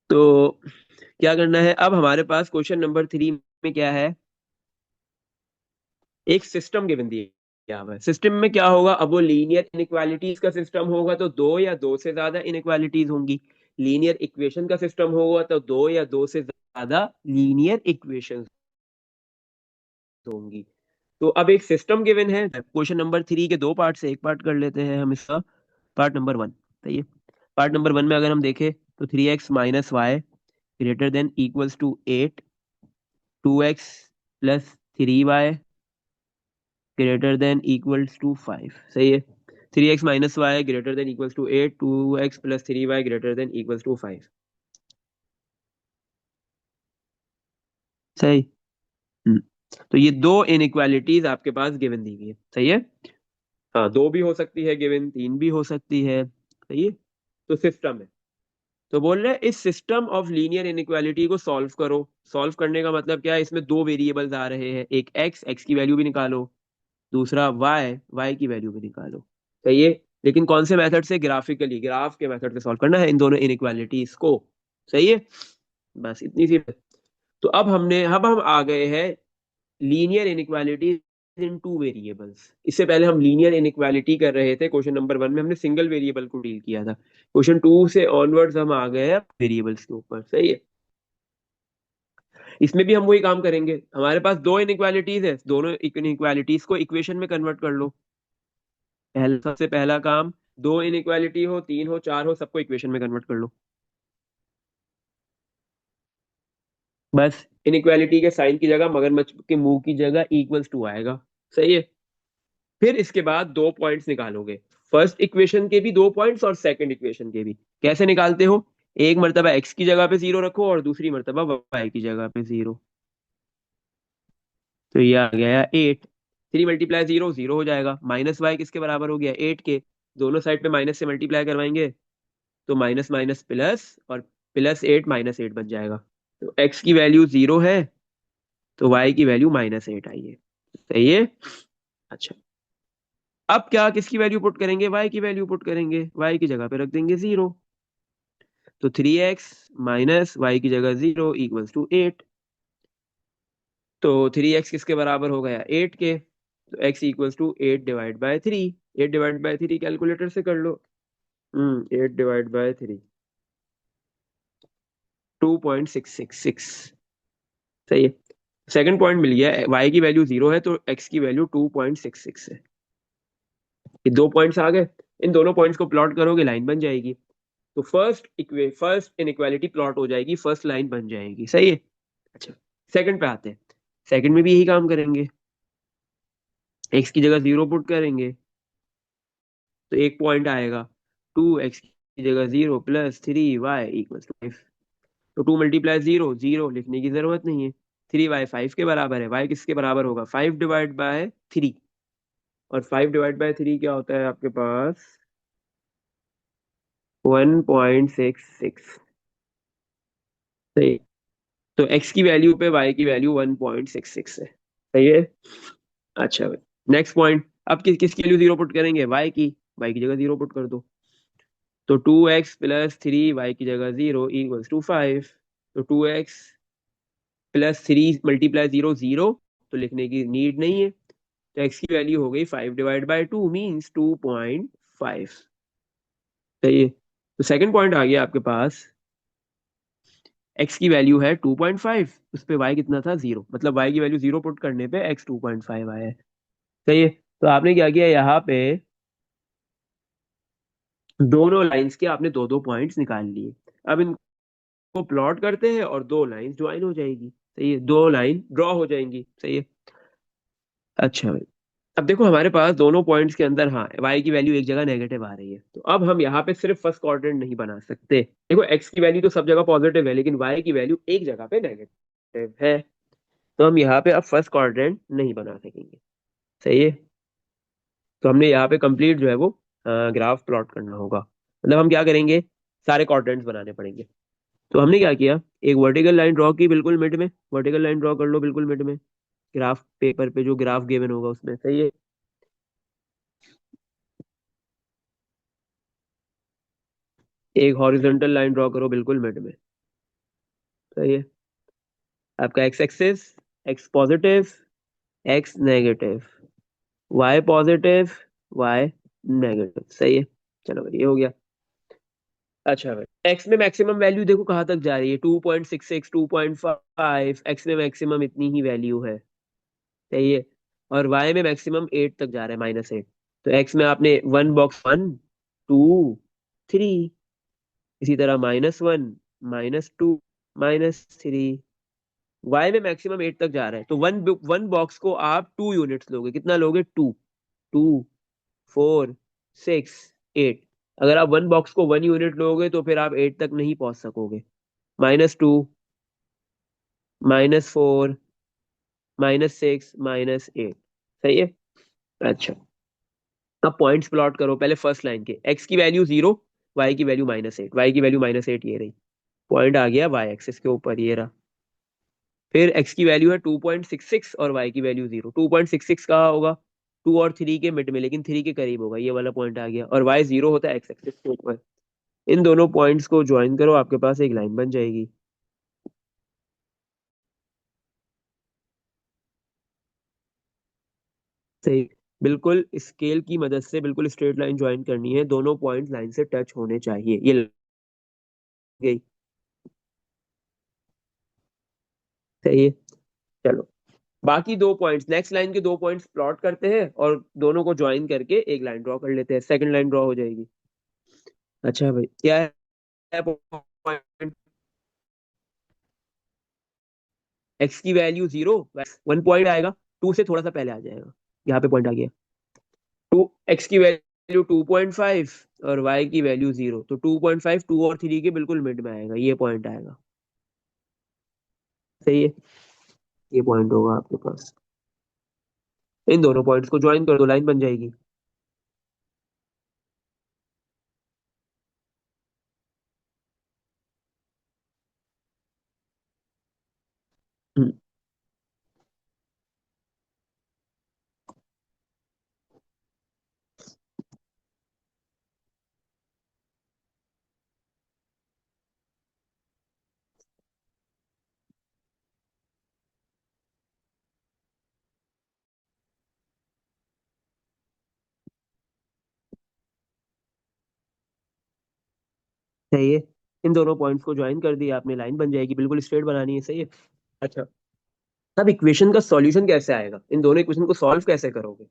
तो क्या करना है, अब हमारे पास क्वेश्चन नंबर 3 में क्या है, एक सिस्टम गिवन दी है। क्या हुआ है सिस्टम में, क्या होगा अब वो लीनियर इनइक्वालिटीज का सिस्टम होगा तो दो या दो से ज्यादा इनइक्वालिटीज होंगी। लीनियर इक्वेशन का सिस्टम होगा तो दो या दो से ज्यादा लीनियर इक्वेशन होंगी। तो अब एक सिस्टम गिवन है क्वेश्चन नंबर 3 के दो पार्ट से एक पार्ट कर लेते हैं हम इसका। पार्ट नंबर 1, सही है। पार्ट नंबर 1 में अगर हम देखें तो 3x minus y greater than equals to 8, 2x plus 3y greater than equals to 5, सही है। 3x minus y greater than equals to 8, 2x plus 3y greater than equals to 5, सही। हम्म। तो ये दो इनइक्वालिटीज आपके पास गिवन दी गई है, सही है। हाँ, दो भी हो सकती है गिवन, तीन भी हो सकती है, सही है। तो सिस्टम है। तो बोल रहे हैं इस सिस्टम ऑफ लीनियर इनइक्वालिटी को सॉल्व करो। सॉल्व करने का मतलब क्या है, इसमें दो वेरिएबल्स आ रहे हैं, एक एक्स की वैल्यू भी निकालो, दूसरा वाई की वैल्यू भी निकालो, सही है। लेकिन कौन से मेथड से, ग्राफिकली, ग्राफ के मेथड से सॉल्व करना है इन दोनों इनइक्वालिटीज को, सही है। बस इतनी सी। तो अब हम आ गए हैं linear inequality in two variables. इससे पहले हम लीनियर इनइक्वालिटी कर रहे थे क्वेश्चन नंबर 1 में, हमने सिंगल वेरिएबल को डील किया था। क्वेश्चन 2 से ऑनवर्ड्स हम आ गए हैं वेरिएबल्स के ऊपर, सही है। इसमें भी हम वही काम करेंगे, हमारे पास दो इनइक्वालिटीज है, दोनों इनइक्वालिटीज को इक्वेशन में कन्वर्ट कर लो। सबसे पहला काम, दो इनइक्वालिटी हो, तीन हो, चार हो, सबको इक्वेशन में कन्वर्ट कर लो। बस इनइक्वालिटी के साइन की जगह मगरमच्छ के मुंह की जगह इक्वल्स टू आएगा, सही है। फिर इसके बाद दो पॉइंट्स निकालोगे, फर्स्ट इक्वेशन के भी दो पॉइंट्स और सेकंड इक्वेशन के भी। कैसे निकालते हो, एक मर्तबा एक्स की जगह पे जीरो रखो और दूसरी मर्तबा वाई की जगह पे जीरो। तो ये आ गया 8, 3 × 0 0 हो जाएगा, माइनस वाई किसके बराबर हो गया, 8 के। दोनों साइड पे माइनस से मल्टीप्लाई करवाएंगे तो माइनस माइनस प्लस, और +8 -8 बन जाएगा। तो एक्स की वैल्यू जीरो है तो वाई की वैल्यू -8 आई है, सही है। अच्छा, अब क्या, किसकी वैल्यू पुट करेंगे, वाई की वैल्यू पुट करेंगे, वाई की जगह पे रख देंगे जीरो। तो 3x माइनस वाई की जगह जीरो इक्वल्स टू 8। तो 3x किसके बराबर हो गया, 8 के। तो x इक्वल्स टू 8/3। 8/3 कैलकुलेटर से कर लो। 8/3, 2.666, सही है। सेकंड पॉइंट मिल गया, y की वैल्यू जीरो है तो x की वैल्यू 2.66 है। ये दो पॉइंट्स आ गए, इन दोनों पॉइंट्स को प्लॉट करोगे लाइन बन जाएगी। तो फर्स्ट इनइक्वालिटी प्लॉट हो जाएगी, फर्स्ट लाइन बन जाएगी, सही है। अच्छा, सेकंड पे आते हैं। सेकंड में भी यही काम करेंगे, एक्स की जगह जीरो पुट करेंगे तो एक पॉइंट आएगा, 2x की जगह zero plus 3y equals to 5। तो 2 × 0 0 लिखने की जरूरत नहीं है। 3y 5 के बराबर है, y किसके बराबर होगा, 5/3। और 5/3 क्या होता है आपके पास, 1.66, सही। तो x की वैल्यू पे y की वैल्यू 1.66 है, सही है। अच्छा भाई, नेक्स्ट पॉइंट, अब किसकी वैल्यू जीरो पुट करेंगे, y की जगह जीरो पुट कर दो। तो 2x + 3y की जगह जीरो इक्वल्स टू 5। तो 2x + 3 × 0 0, तो लिखने की नीड नहीं है। तो x की वैल्यू हो गई 5/2 मीन्स 2.5, सही है। तो सेकंड पॉइंट आ गया आपके पास, x की वैल्यू है 2.5, उस पे y कितना था, जीरो, मतलब y की वैल्यू जीरो पुट करने पे x 2.5 आया है, सही है। तो आपने क्या किया, यहाँ पे दोनों लाइंस के आपने दो दो पॉइंट्स निकाल लिए। अब इनको प्लॉट करते हैं और दो लाइन ज्वाइन हो जाएगी, सही है, दो लाइन ड्रॉ हो जाएंगी, सही है। अच्छा भाई, अब देखो हमारे पास दोनों पॉइंट्स के अंदर, हाँ, y की वैल्यू एक जगह नेगेटिव आ रही है, तो अब हम यहाँ पे सिर्फ फर्स्ट क्वाड्रेंट नहीं बना सकते। देखो x की वैल्यू तो सब जगह पॉजिटिव है लेकिन y की वैल्यू एक जगह पे नेगेटिव है, तो हम यहाँ पे अब फर्स्ट क्वाड्रेंट नहीं बना सकेंगे, सही है। तो हमने यहाँ पे कंप्लीट जो है वो ग्राफ प्लॉट करना होगा, मतलब हम क्या करेंगे, सारे क्वाड्रेंट्स बनाने पड़ेंगे। तो हमने क्या किया, एक वर्टिकल लाइन ड्रॉ की बिल्कुल मिड में, वर्टिकल लाइन ड्रॉ कर लो बिल्कुल मिड में, ग्राफ पेपर पे जो ग्राफ गिवन होगा उसमें, सही है। एक हॉरिजॉन्टल लाइन ड्रॉ करो बिल्कुल मिड में, सही है। आपका x axis, x positive, x negative, y positive, y negative, सही है। चलो भाई, ये हो गया। अच्छा भाई, एक्स में मैक्सिमम वैल्यू देखो कहाँ तक जा रही है, 2.66, 2.5, एक्स में मैक्सिमम इतनी ही वैल्यू है। सही है। और वाई में मैक्सिमम 8 तक जा रहा है, -8। तो एक्स में आपने वन बॉक्स, 1, 2, 3, इसी तरह -1, -2, -3। वाई में मैक्सिमम 8 तक जा रहा है, तो वन वन बॉक्स को आप 2 यूनिट्स लोगे, कितना लोगे, 2, 2, 4, 6, 8। अगर आप वन बॉक्स को 1 यूनिट लोगे तो फिर आप 8 तक नहीं पहुंच सकोगे। -2, -4, -6, -8। सही है। अच्छा, अब पॉइंट्स प्लॉट करो पहले फर्स्ट लाइन के, एक्स की वैल्यू 0, वाई की वैल्यू -8, वाई की वैल्यू -8 ये रही। पॉइंट आ गया वाई एक्सिस के ऊपर, ये रहा। फिर एक्स की वैल्यू है 2.66 और वाई की वैल्यू 0। 2.66 कहाँ होगा, 2 और 3 के मिड में, लेकिन 3 के करीब होगा, ये वाला पॉइंट आ गया। और वाई 0 होता है एक्स एक्सिस के ऊपर। इन दोनों पॉइंट्स को ज्वाइन करो, आपके पास एक लाइन बन जाएगी। सही। बिल्कुल स्केल की मदद से बिल्कुल स्ट्रेट लाइन ज्वाइन करनी है, दोनों पॉइंट लाइन से टच होने चाहिए, ये लग गई। सही है। चलो, बाकी 2 पॉइंट्स, नेक्स्ट लाइन के 2 पॉइंट्स प्लॉट करते हैं और दोनों को ज्वाइन करके एक लाइन ड्रॉ कर लेते हैं, सेकंड लाइन ड्रॉ हो जाएगी। अच्छा भाई, क्या है पॉइंट, एक्स की वैल्यू 0, 1 पॉइंट आएगा, 2 से थोड़ा सा पहले आ जाएगा, यहाँ पे पॉइंट आ गया। टू, एक्स की वैल्यू 2.5 और वाई की वैल्यू 0, तो 2.5 2 और 3 के बिल्कुल मिड में आएगा, ये पॉइंट आएगा। सही है। ये पॉइंट होगा आपके पास। इन दोनों पॉइंट्स को ज्वाइन कर दो, लाइन बन जाएगी। हम्म, सही है। इन दोनों पॉइंट्स को ज्वाइन कर दिया आपने, लाइन बन जाएगी, बिल्कुल स्ट्रेट बनानी है। सही है। अच्छा, अब इक्वेशन का सॉल्यूशन कैसे आएगा, इन दोनों इक्वेशन को सॉल्व कैसे करोगे,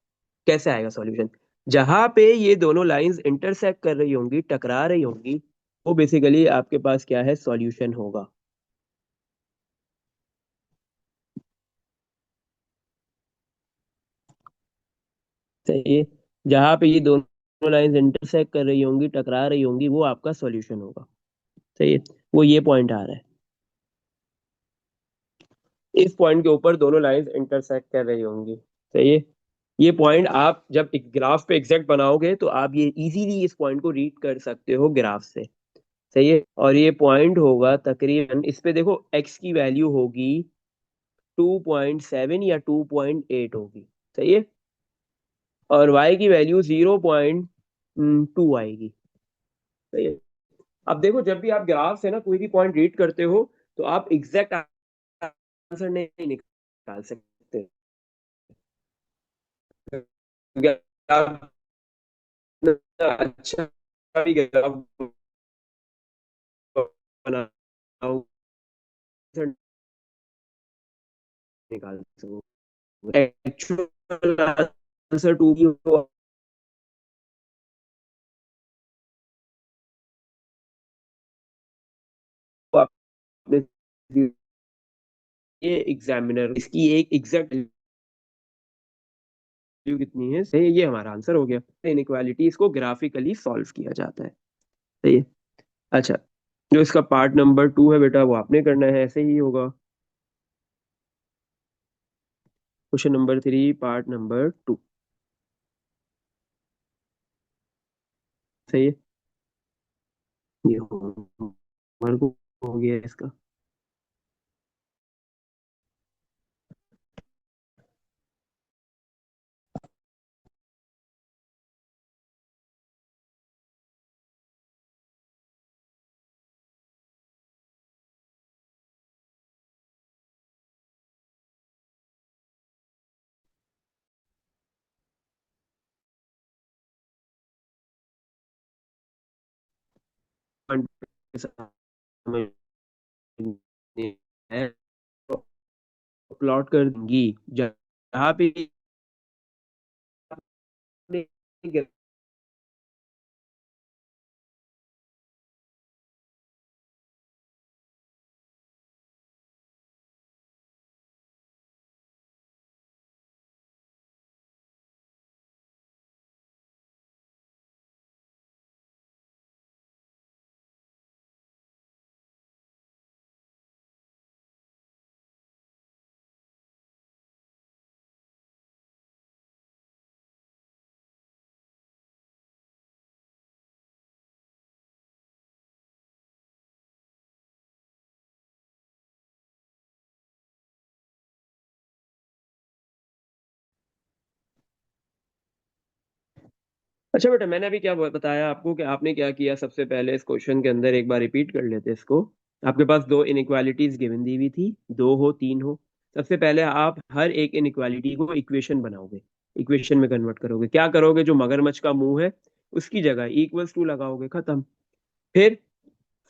कैसे आएगा सॉल्यूशन। जहां पे ये दोनों लाइंस इंटरसेक्ट कर रही होंगी, टकरा रही होंगी, वो बेसिकली आपके पास क्या है, सॉल्यूशन होगा। सही है। जहां पे ये दोनों लाइंस इंटरसेक्ट कर रही होंगी, टकरा रही होंगी, वो आपका सॉल्यूशन होगा। सही है। वो ये पॉइंट आ रहा है, इस पॉइंट के ऊपर दोनों लाइंस इंटरसेक्ट कर रही होंगी। सही है। ये पॉइंट आप जब एक ग्राफ पे एग्जैक्ट बनाओगे तो आप ये इजीली इस पॉइंट को रीड कर सकते हो ग्राफ से। सही है। और ये पॉइंट होगा तकरीबन, इस पे देखो एक्स की वैल्यू होगी 2.7 या 2.8 होगी। सही है। और वाई की वैल्यू 0.2 आएगी। सही है। अब देखो, जब भी आप ग्राफ से ना कोई भी पॉइंट रीड करते हो, तो आप एग्जैक्ट आंसर नहीं निकाल सकते, क्योंकि आप अच्छा भी ग्राफ बनाओ, आंसर निकाल सको, एक्चुअल आंसर 2 की हो, आपने, ये एग्जामिनर इसकी एक एग्जैक्ट वैल्यू कितनी है, सही है, ये हमारा आंसर हो गया। इनइक्वालिटीज को ग्राफिकली सॉल्व किया जाता है। सही है। अच्छा, जो इसका पार्ट नंबर 2 है बेटा, वो आपने करना है, ऐसे ही होगा। Question number 3, part number 2। सही है। ये होमवर्क हो गया इसका। पॉइंट समझ है प्लॉट कर दूंगी जहाँ पे अच्छा बेटा, मैंने अभी क्या बताया आपको कि आपने क्या किया। सबसे पहले इस क्वेश्चन के अंदर एक बार रिपीट कर लेते हैं इसको। आपके पास दो इनइक्वालिटीज गिवन दी हुई थी, दो हो तीन हो। सबसे पहले आप हर एक इनइक्वालिटी को इक्वेशन बनाओगे, इक्वेशन में कन्वर्ट करोगे। क्या करोगे, जो मगरमच्छ का मुंह है उसकी जगह इक्वल्स टू लगाओगे, खत्म। फिर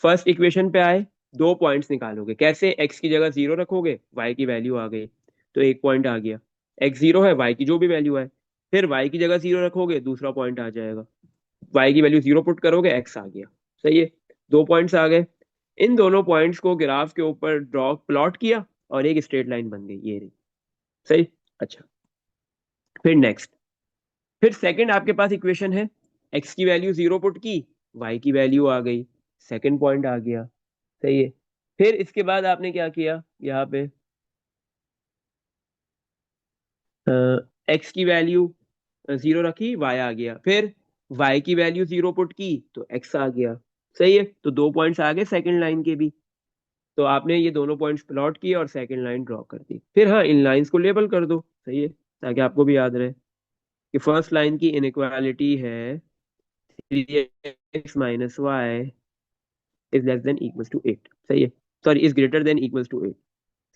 फर्स्ट इक्वेशन पे आए, दो पॉइंट्स निकालोगे। कैसे, एक्स की जगह जीरो रखोगे, वाई की वैल्यू आ गई तो एक पॉइंट आ गया। एक्स जीरो है, वाई की जो भी वैल्यू है। फिर वाई की जगह जीरो रखोगे, दूसरा पॉइंट आ जाएगा। वाई की वैल्यू जीरो पुट करोगे, एक्स आ गया। सही है, दो पॉइंट्स आ गए। इन दोनों पॉइंट्स को ग्राफ के ऊपर ड्रॉ प्लॉट किया और एक स्ट्रेट लाइन बन गई, ये रही। सही। अच्छा, फिर नेक्स्ट, फिर सेकंड आपके पास इक्वेशन है। एक्स की वैल्यू जीरो पुट की, वाई की वैल्यू आ गई, सेकंड पॉइंट आ गया। सही है। फिर इसके बाद आपने क्या किया, यहाँ पे एक्स की वैल्यू जीरो रखी, वाई आ गया। फिर वाई की वैल्यू जीरो पुट की तो एक्स आ गया। सही है, तो दो पॉइंट्स आ गए सेकंड लाइन के भी। तो आपने ये दोनों पॉइंट्स प्लॉट किए और सेकंड लाइन ड्रॉ कर दी। फिर हाँ, इन लाइंस को लेबल कर दो। सही है, ताकि आपको भी याद रहे कि फर्स्ट लाइन की इनइक्वालिटी है 3x - y is less than equals to 8। सही है, sorry, is greater than equals to 8।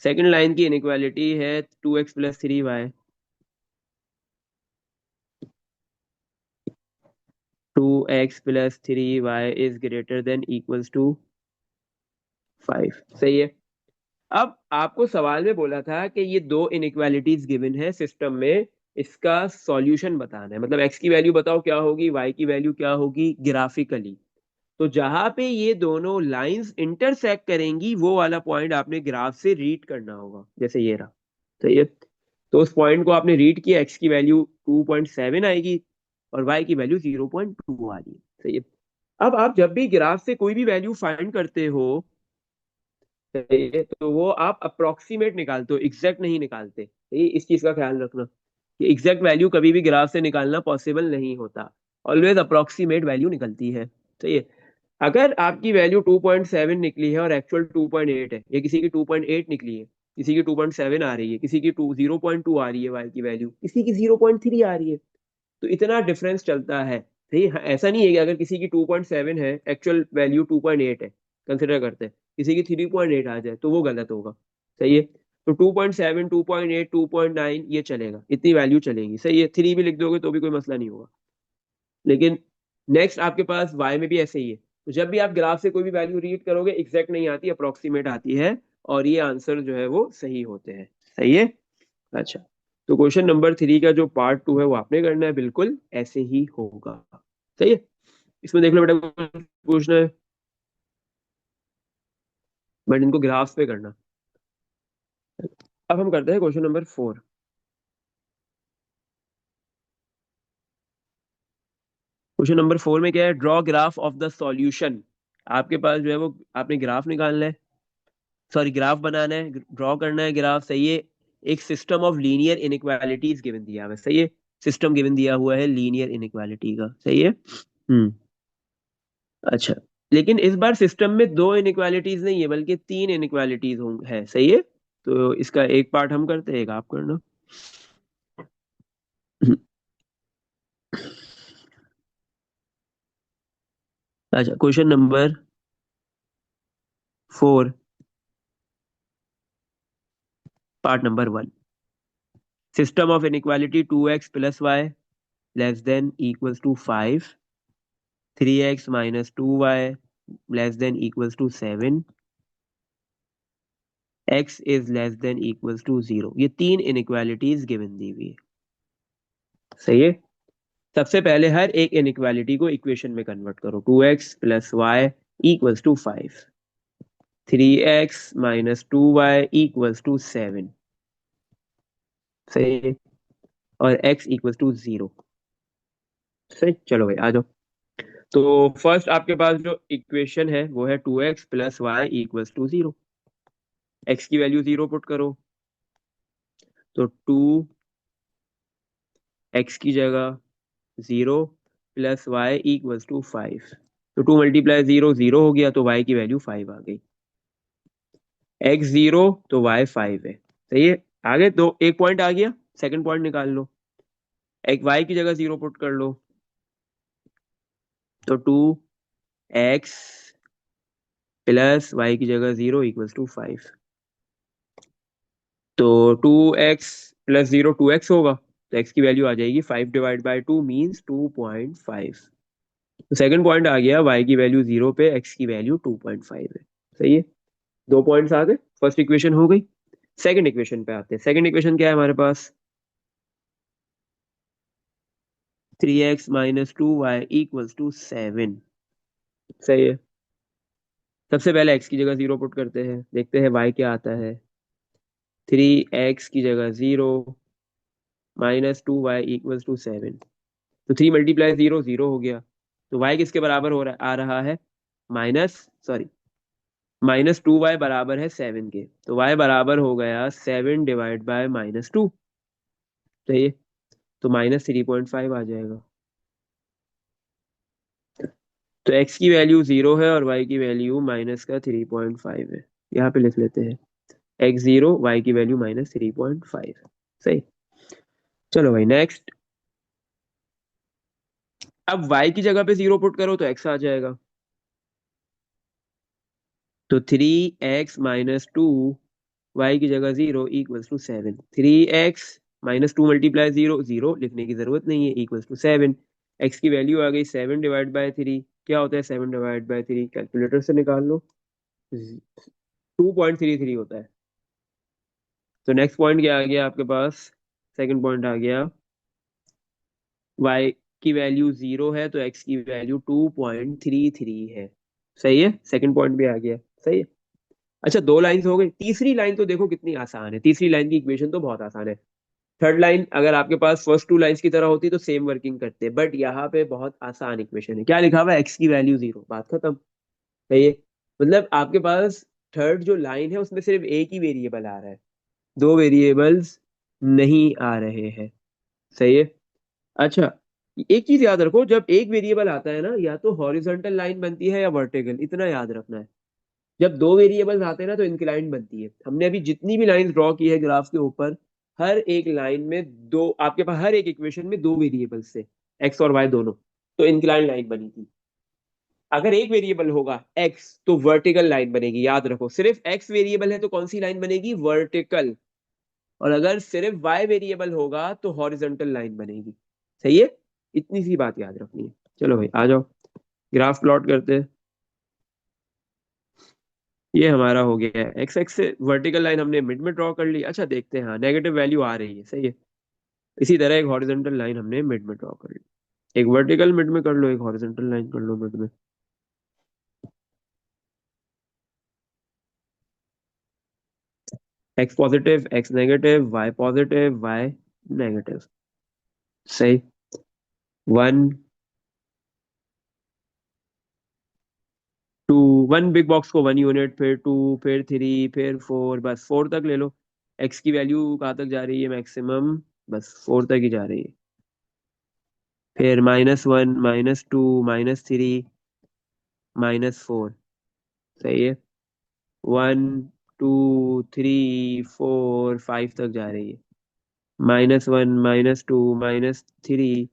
Second line की इनइक्वालिटी है 2x + 3y, 2x + 3y is greater than equals to 5। सही है। अब आपको सवाल में बोला था कि ये दो इनइक्वालिटीज गिवन है सिस्टम में, इसका सॉल्यूशन बताना है। मतलब एक्स की वैल्यू बताओ क्या होगी, वाई की वैल्यू क्या होगी ग्राफिकली। तो जहां पे ये दोनों लाइंस इंटरसेक्ट करेंगी वो वाला पॉइंट आपने ग्राफ से रीड करना होगा, जैसे ये रहा। तो ये, तो उस पॉइंट को आपने रीड किया, एक्स की वैल्यू 2.7 आएगी और वाई की वैल्यू 0.2 आ रही है। सही है। अब आप जब भी ग्राफ से कोई भी वैल्यू फाइंड करते हो, सही है, तो वो आप अप्रोक्सीमेट निकालते हो, एग्जैक्ट नहीं निकालते। सही है, इस चीज का ख्याल रखना कि एग्जैक्ट वैल्यू कभी भी ग्राफ से निकालना पॉसिबल नहीं होता। ऑलवेज अप्रोक्सीमेट वैल्यू निकलती है। सही है। अगर आपकी वैल्यू 2.7 निकली है और एक्चुअल 2.8 है, या किसी की 2.8 निकली है, किसी की 2.7 आ रही है, किसी की 0.2 आ रही है वाई की वैल्यू, किसी की 0.3 आ रही है, तो इतना डिफरेंस चलता है। सही है? ऐसा नहीं है कि अगर किसी की 2.7 है, एक्चुअल वैल्यू 2.8 है, कंसिडर करते हैं, किसी की 3.8 आ जाए तो वो गलत होगा। सही है। तो 2.7, 2.8, 2.9 ये चलेगा, इतनी वैल्यू चलेगी। सही है, थ्री भी लिख दोगे तो भी कोई मसला नहीं होगा। लेकिन नेक्स्ट आपके पास वाई में भी ऐसे ही है। तो जब भी आप ग्राफ से कोई भी वैल्यू रीड करोगे, एग्जैक्ट नहीं आती, अप्रोक्सीमेट आती है, और ये आंसर जो है वो सही होते हैं। सही है। अच्छा, तो क्वेश्चन नंबर 3 का जो पार्ट 2 है वो आपने करना है, बिल्कुल ऐसे ही होगा। सही है। इसमें देख लो बेटा, कुछ पूछना है बट इनको ग्राफ्स पे करना। अब हम करते हैं क्वेश्चन नंबर 4। क्वेश्चन नंबर 4 में क्या है, draw graph of the solution. आपके पास जो है वो आपने ग्राफ निकालना है, सॉरी ग्राफ बनाना है, ड्रॉ करना है ग्राफ। सही है। एक system of linear inequalities given दिया हुआ है। सही है, सिस्टम गिवन दिया हुआ है लीनियर इनइक्वालिटी का। सही है। अच्छा, लेकिन इस बार सिस्टम में दो इनइक्वालिटीज नहीं है बल्कि तीन इनइक्वालिटीज है। सही है, तो इसका एक पार्ट हम करते हैं, एक आप करना। अच्छा, question number 4, part number 1। System of inequality 2x + y less than equals to 5, 3x - 2y less than equals to 7, x is less than equals to 0। ये तीन इनइक्वालिटीज गिवन दी हुई है, सही है। सबसे पहले हर एक इनइक्वालिटी को इक्वेशन में कन्वर्ट करो। 2x plus y equals to 5, 3x minus 2y equals to 7, सही है, और x इक्वल्स टू 0, सही। चलो भाई आ जाओ। तो फर्स्ट आपके पास जो इक्वेशन है वो है 2x plus y equals to 0। x की वैल्यू 0 पुट करो, तो 2x की जगह 0 प्लस वाई इक्वल्स टू 5। तो 2 मल्टीप्लाई 0 0 हो गया, तो y की वैल्यू 5 आ गई। x 0 तो y 5 है, सही है। आगे दो, एक पॉइंट आ गया, सेकंड पॉइंट निकाल लो। एक y की जगह 0 पुट कर लो, तो 2x प्लस वाई की जगह 0 इक्वल्स टू 5। तो 2x प्लस 0 2x होगा, तो x की वैल्यू आ जाएगी 5 डिवाइड बाई 2 मीन्स 2.5। तो सेकंड पॉइंट आ गया, y की वैल्यू 0 पे x की वैल्यू 2.5 है, सही है। दो पॉइंट्स आ गए, फर्स्ट इक्वेशन हो गई। सेकंड इक्वेशन पे आते हैं। सेकंड इक्वेशन क्या है हमारे पास? 3x minus 2y equals to 7, सही है। सबसे पहले x की जगह 0 पुट करते हैं, देखते हैं y क्या आता है। 3x की जगह 0 माइनस 2y इक्वल्स टू 7। तो 3 मल्टीप्लाई 0 0 हो गया, तो y किसके बराबर हो रहा आ रहा है? माइनस सॉरी माइनस 2y बराबर है 7 के, तो y बराबर हो गया 7 डिवाइड बाय -2, सही है। तो -3.5 आ जाएगा। तो x की वैल्यू 0 है और y की वैल्यू माइनस का 3.5 है, यहाँ पे लिख लेते हैं x 0, y की वैल्यू -3.5, सही। चलो भाई नेक्स्ट। अब y की जगह पे 0 पुट करो तो x आ जाएगा। तो 3x-2 y की जगह 0 इक्वल्स टू 7। 3x-2 मल्टीप्लाई 0 0 लिखने की जरूरत नहीं है, इक्वल्स टू 7। x की वैल्यू आ गई 7 डिवाइड बाय 3। क्या होता है 7 डिवाइड बाय 3? कैलकुलेटर से निकाल लो, 2.33 होता है। तो नेक्स्ट पॉइंट क्या आ गया आपके पास? सेकंड पॉइंट आ गया, y की वैल्यू 0 है तो x की वैल्यू 2.33 है, सही है। सेकंड पॉइंट भी आ गया, सही है। अच्छा, दो लाइंस हो गई। तीसरी लाइन तो देखो कितनी आसान है, तीसरी लाइन की इक्वेशन तो बहुत आसान है। थर्ड लाइन अगर आपके पास फर्स्ट टू लाइंस की तरह होती तो सेम वर्किंग करते, बट यहाँ पे बहुत आसान इक्वेशन है। क्या लिखा हुआ है? x की वैल्यू 0, बात खत्म, सही है। मतलब आपके पास थर्ड जो लाइन है उसमें सिर्फ एक ही वेरिएबल आ रहा है, दो वेरिएबल्स नहीं आ रहे हैं, सही है। अच्छा, एक चीज याद रखो, जब एक वेरिएबल आता है ना, या तो हॉरिजॉन्टल लाइन बनती है या वर्टिकल, इतना याद रखना है। जब दो वेरिएबल्स आते हैं ना तो इंक्लाइंड बनती है। हमने अभी जितनी भी लाइन ड्रॉ की है ग्राफ के ऊपर, हर एक लाइन में दो, आपके पास हर एक इक्वेशन में दो वेरिएबल्स थे, एक्स और वाई दोनों, तो इंक्लाइंड लाइन बनी थी। अगर एक वेरिएबल होगा एक्स तो वर्टिकल लाइन बनेगी, याद रखो। सिर्फ एक्स वेरिएबल है तो कौन सी लाइन बनेगी? वर्टिकल। और अगर सिर्फ वाई वेरिएबल होगा तो हॉरिजॉन्टल लाइन बनेगी, सही है। इतनी सी बात याद रखनी है। चलो भाई आ जाओ, ग्राफ प्लॉट करते हैं। ये हमारा हो गया है, एक्स एक्स से वर्टिकल लाइन हमने मिड में ड्रॉ कर ली। अच्छा देखते हैं, हाँ नेगेटिव वैल्यू आ रही है, सही है। इसी तरह एक हॉरिजॉन्टल लाइन हमने मिड में ड्रॉ कर ली। एक वर्टिकल मिड में कर लो, एक हॉरिजॉन्टल लाइन कर लो मिड में। X positive, x negative, y positive, y negative, सही। 1 2, 1 बिग बॉक्स को 1 यूनिट, फिर 2, फिर 3, फिर 4, बस 4 तक ले लो। एक्स की वैल्यू कहाँ तक जा रही है? मैक्सिमम बस 4 तक ही जा रही है। फिर -1, -2, -3, -4, सही है। 1 2 3 4 5 तक जा रही है। -1, -2, -3,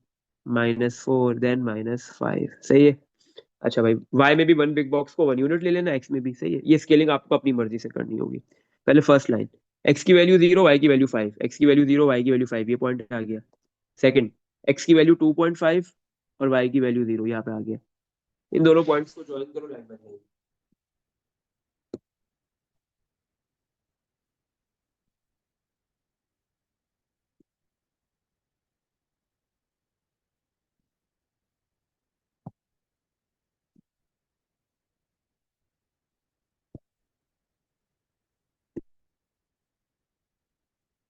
-4, देन -5, सही है। अच्छा भाई, y में भी 1 बिग बॉक्स को 1 यूनिट ले लेना, x में भी, सही है। ये स्केलिंग आपको अपनी मर्जी से करनी होगी। पहले फर्स्ट लाइन, x की वैल्यू 0, y की वैल्यू 5, x की वैल्यू 0, y की वैल्यू 5, ये पॉइंट आ गया। सेकंड, x की वैल्यू 2.5 और y की वैल्यू 0, यहाँ पे आ गया। इन दोनों पॉइंट्स को ज्वाइन करो, लाइन बन जाएगी।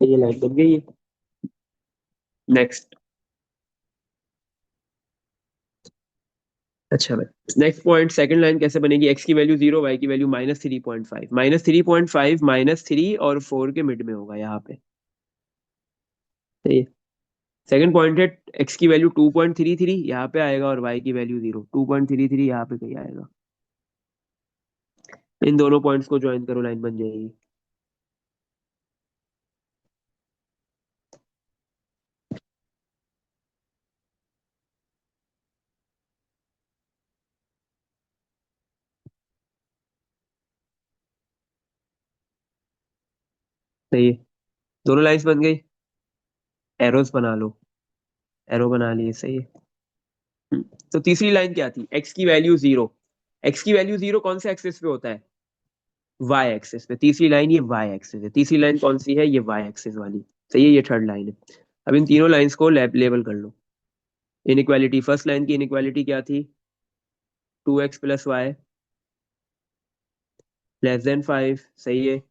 ये लाइन बन गई है। नेक्स्ट। अच्छा भाई, नेक्स्ट पॉइंट, सेकंड लाइन कैसे बनेगी? एक्स की वैल्यू 0, वाई की वैल्यू -3.5। -3.5 -3 और 4 के मिड में होगा यहाँ पे। सही है। सेकंड पॉइंट है, एक्स की वैल्यू 2.33 यहाँ पे आएगा और वाई की वैल्यू 0, 2.33 यहाँ पे कहीं आएगा। इन दोनों पॉइंट्स को ज्वाइन करो, लाइन बन जाएगी। सही है। दोनों लाइंस बन गई। एरोस बना लो। एरो बना लिए, सही है। हम्म, तो तीसरी लाइन क्या थी? एक्स की वैल्यू 0। एक्स की वैल्यू 0 कौन से एक्सिस पे होता है? वाई एक्सिस पे। तीसरी लाइन ये वाई एक्सिस है। तीसरी लाइन कौन सी है? ये वाई एक्सिस वाली। सही है, ये थर्ड लाइन है। अब इन तीनों लाइंस को लेबल कर लो। इनइक्वालिटी, फर्स्ट लाइन की इनइक्वालिटी क्या थी? 2x + y <5। सही है।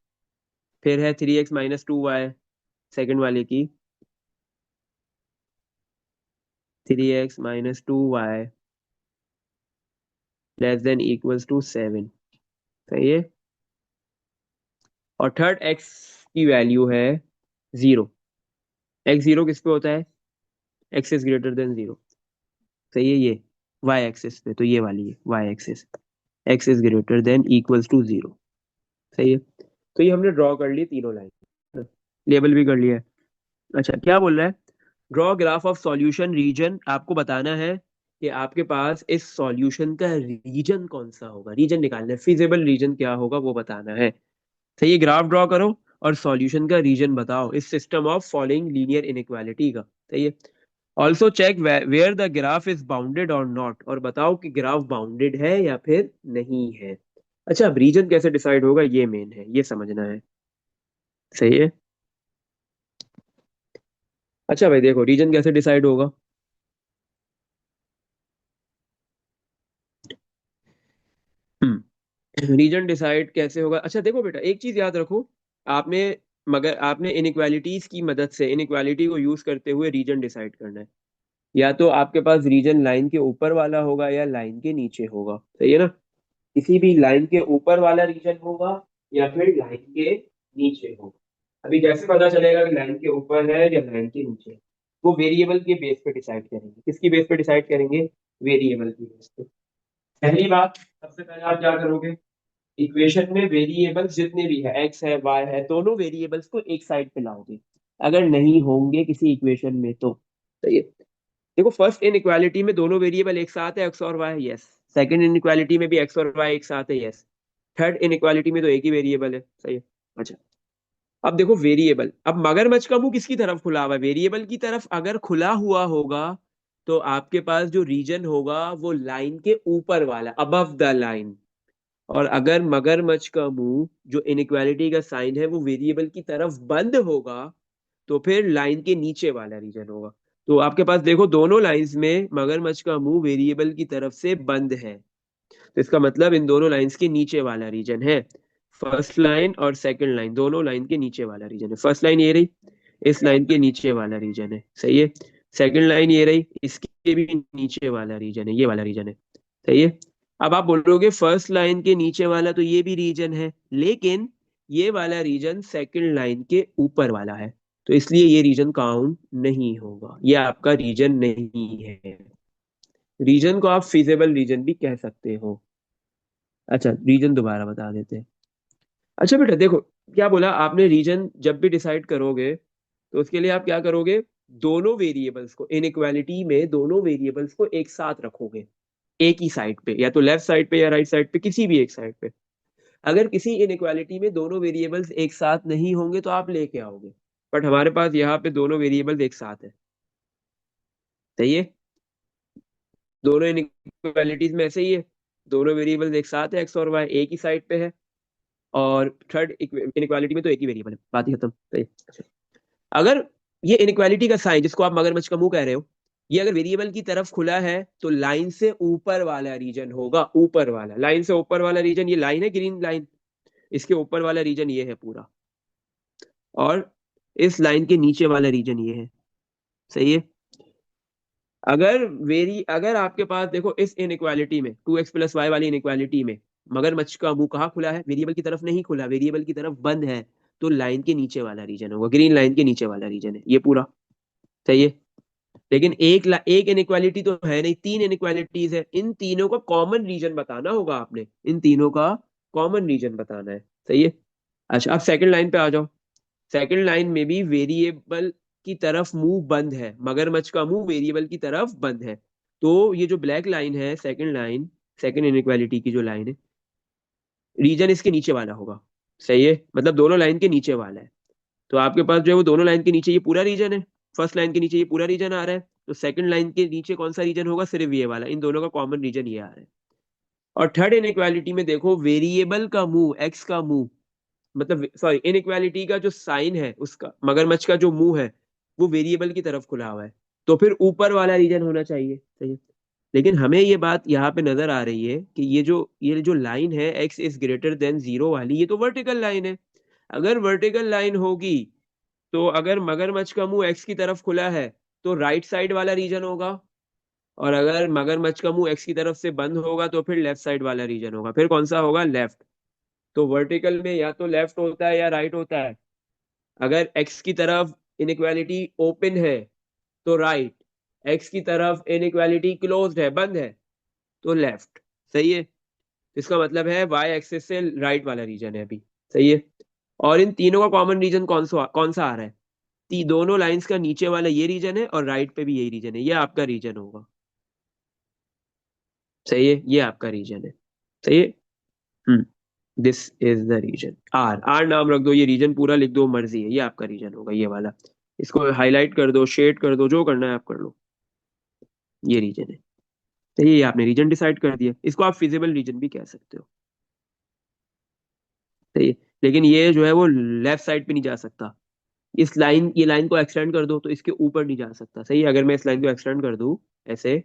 फिर है 3x - 2y, सेकंड वाले की 3x - 2y < 7। सही है। और थर्ड एक्स की वैल्यू है 0। एक्स 0 किस पे होता है? X is greater then 0। सही है। ये वाई एक्सिस पे, तो ये वाली है y axis. X is greater than = 0। सही है। तो ये हमने ड्रॉ कर ली तीनों लाइन, लेबल भी कर लिया है। अच्छा, क्या बोल रहा है? Draw graph of solution region. आपको बताना है कि आपके पास इस सॉल्यूशन का रीजन कौन सा होगा। रीजन निकालना है, फिजिबल रीजन क्या होगा वो बताना है। सही है। ग्राफ ड्रॉ करो और सॉल्यूशन का रीजन बताओ इस system of following linear inequality का। सही है। Also check where the graph is bounded or not, और बताओ कि ग्राफ बाउंडेड है या फिर नहीं है। अच्छा, अब रीजन कैसे डिसाइड होगा, ये मेन है, ये समझना है। सही है। अच्छा भाई देखो, रीजन कैसे डिसाइड होगा। रीजन डिसाइड कैसे होगा? अच्छा देखो बेटा, एक चीज याद रखो। आपने, मगर आपने इनइक्वालिटीज की मदद से, इनइक्वालिटी को यूज करते हुए रीजन डिसाइड करना है। या तो आपके पास रीजन लाइन के ऊपर वाला होगा या लाइन के नीचे होगा। सही है ना? किसी भी लाइन के ऊपर वाला रीजन होगा या फिर लाइन के नीचे होगा। अभी कैसे पता चलेगा कि लाइन के ऊपर है या लाइन के नीचे है? वो वेरिएबल के बेस पे डिसाइड करेंगे। किसकी बेस पे डिसाइड करेंगे? वेरिएबल की बेस पे। पहली बात, सबसे पहले आप क्या करोगे? इक्वेशन में वेरिएबल्स जितने भी है, एक्स है वाई है, दोनों वेरिएबल्स को एक साइड पे लाओगे। अगर नहीं होंगे किसी इक्वेशन में तो। सही है। देखो, फर्स्ट इनइक्वालिटी में दोनों वेरिएबल एक साथ है, एक्स और वाई, यस। सेकंड इनइक्वालिटी में भी एक्स और वाई एक साथ है, यस। थर्ड इनइक्वालिटी में तो एक ही वेरिएबल है। सही है। अच्छा, अब देखो वेरिएबल, अब मगरमच्छ का मुंह किसकी तरफ खुला हुआ है? वेरिएबल की तरफ अगर खुला हुआ होगा तो आपके पास जो रीजन होगा वो लाइन के ऊपर वाला, अबव द लाइन। और अगर मगरमच्छ का मुंह, जो इनइक्वालिटी का साइन है, वो वेरिएबल की तरफ बंद होगा तो फिर लाइन के नीचे वाला रीजन होगा। तो आपके पास देखो, दोनों लाइंस में मगरमच्छ का मुंह वेरिएबल की तरफ से बंद है। तो इसका मतलब इन दोनों लाइंस के नीचे वाला रीजन है। फर्स्ट लाइन और सेकंड लाइन दोनों लाइन के नीचे वाला रीजन है। फर्स्ट लाइन ये रही, इस लाइन के नीचे वाला रीजन है। सही है। सेकंड लाइन ये रही, इसके भी नीचे वाला रीजन है, ये वाला रीजन है। सही है। अब आप बोलोगे फर्स्ट लाइन के नीचे वाला तो ये भी रीजन है, लेकिन ये वाला रीजन सेकंड लाइन के ऊपर वाला है, तो इसलिए ये रीजन काउंट नहीं होगा, ये आपका रीजन नहीं है। रीजन को आप फिजिबल रीजन भी कह सकते हो। अच्छा, रीजन दोबारा बता देते हैं। अच्छा बेटा देखो, क्या बोला आपने? रीजन जब भी डिसाइड करोगे तो उसके लिए आप क्या करोगे? दोनों वेरिएबल्स को, इनइक्वालिटी में दोनों वेरिएबल्स को एक साथ रखोगे, एक ही साइड पे, या तो लेफ्ट साइड पे या राइट साइड पे, किसी भी एक साइड पे। अगर किसी इनइक्वालिटी में दोनों वेरिएबल्स एक साथ नहीं होंगे तो आप लेके आओगे। बट हमारे पास यहाँ पे दोनों वेरिएबल्स एक साथ है। सही है। दोनों इनइक्वालिटीज में ऐसे ही है, दोनों वेरिएबल एक साथ है, एक्स और वाई एक ही साइड पे है, और थर्ड इनइक्वालिटी में तो एक ही वेरिएबल है, बात ही खत्म। सही। अच्छा, अगर ये इनइक्वालिटी का साइन जिसको आप मगरमच्छ का मुंह कह रहे हो, ये अगर वेरिएबल की तरफ खुला है तो लाइन से ऊपर वाला रीजन होगा, ऊपर वाला, लाइन से ऊपर वाला रीजन, ये लाइन है ग्रीन लाइन, इसके ऊपर वाला रीजन ये है पूरा, और इस लाइन के नीचे वाला रीजन ये है। सही है। अगर आपके पास देखो इस इनइक्वालिटी में 2x+y वाली इनइक्वालिटी में मगरमच्छ का मुंह कहाँ खुला है, वेरिएबल की तरफ नहीं खुला, वेरिएबल की तरफ बंद है, तो लाइन के नीचे वाला रीजन होगा, ग्रीन लाइन के नीचे वाला रीजन है ये पूरा। सही है। लेकिन एक इनइक्वालिटी तो है नहीं, तीन इनइक्वालिटीज है, इन तीनों का कॉमन रीजन बताना होगा आपने, इन तीनों का कॉमन रीजन बताना है। सही है। अच्छा, अब सेकंड लाइन पे आ जाओ। सेकंड लाइन में भी वेरिएबल की तरफ मुंह बंद है, मगरमच्छ का मुंह वेरिएबल की तरफ बंद है, तो ये जो ब्लैक लाइन है, सेकंड लाइन, सेकंड इनइक्वालिटी की जो लाइन है, रीजन इसके नीचे वाला होगा। सही है, मतलब दोनों लाइन के नीचे वाला है। तो आपके पास जो है वो दोनों लाइन के नीचे ये पूरा रीजन है, फर्स्ट लाइन के नीचे ये पूरा रीजन आ रहा है, तो सेकंड लाइन के नीचे कौन सा रीजन होगा, सिर्फ ये वाला, इन दोनों का कॉमन रीजन ये आ रहा है। और थर्ड इनइक्वालिटी में देखो, वेरिएबल का मुंह, एक्स का मुंह, मतलब सॉरी इनइक्वालिटी का जो साइन है उसका, मगरमच्छ का जो मुंह है वो वेरिएबल की तरफ खुला हुआ है, तो फिर ऊपर वाला रीजन होना चाहिए। सही है। लेकिन हमें ये बात यहाँ पे नजर आ रही है कि ये जो लाइन है x is greater than zero वाली, ये तो वर्टिकल लाइन है। अगर वर्टिकल लाइन होगी, तो अगर मगरमच्छ का मुंह एक्स की तरफ खुला है तो राइट साइड वाला रीजन होगा, और अगर मगरमच्छ का मुंह एक्स की तरफ से बंद होगा तो फिर लेफ्ट साइड वाला रीजन होगा, फिर कौन सा होगा, लेफ्ट। तो वर्टिकल में या तो लेफ्ट होता है या राइट होता है। अगर एक्स की तरफ इनइक्वालिटी ओपन है तो राइट, एक्स की तरफ इनइक्वालिटी क्लोज्ड है, बंद है, तो लेफ्ट। सही है। इसका मतलब है वाई एक्सिस से राइट वाला रीजन है अभी। सही है। और इन तीनों का कॉमन रीजन कौन सा आ रहा है, दोनों लाइंस का नीचे वाला ये रीजन है और राइट पे भी यही रीजन है, ये आपका रीजन होगा। सही है, ये आपका रीजन है। सही है। Hmm. This is the reason, R, R नाम रख दो, ये रीजन पूरा लिख दो, मर्जी है, ये आपका रीजन होगा ये वाला। इसको हाईलाइट कर दो, शेड कर दो, जो करना है आप कर लो, ये रीजन है। तो ये आपने रीजन डिसाइड कर दिया, इसको आप फिजिबल रीजन भी कह सकते हो। सही है। लेकिन ये जो है वो लेफ्ट साइड पे नहीं जा सकता, इस लाइन, ये लाइन को एक्सटेंड कर दो तो इसके ऊपर नहीं जा सकता। सही है। अगर मैं इस लाइन को एक्सटेंड कर दूं ऐसे,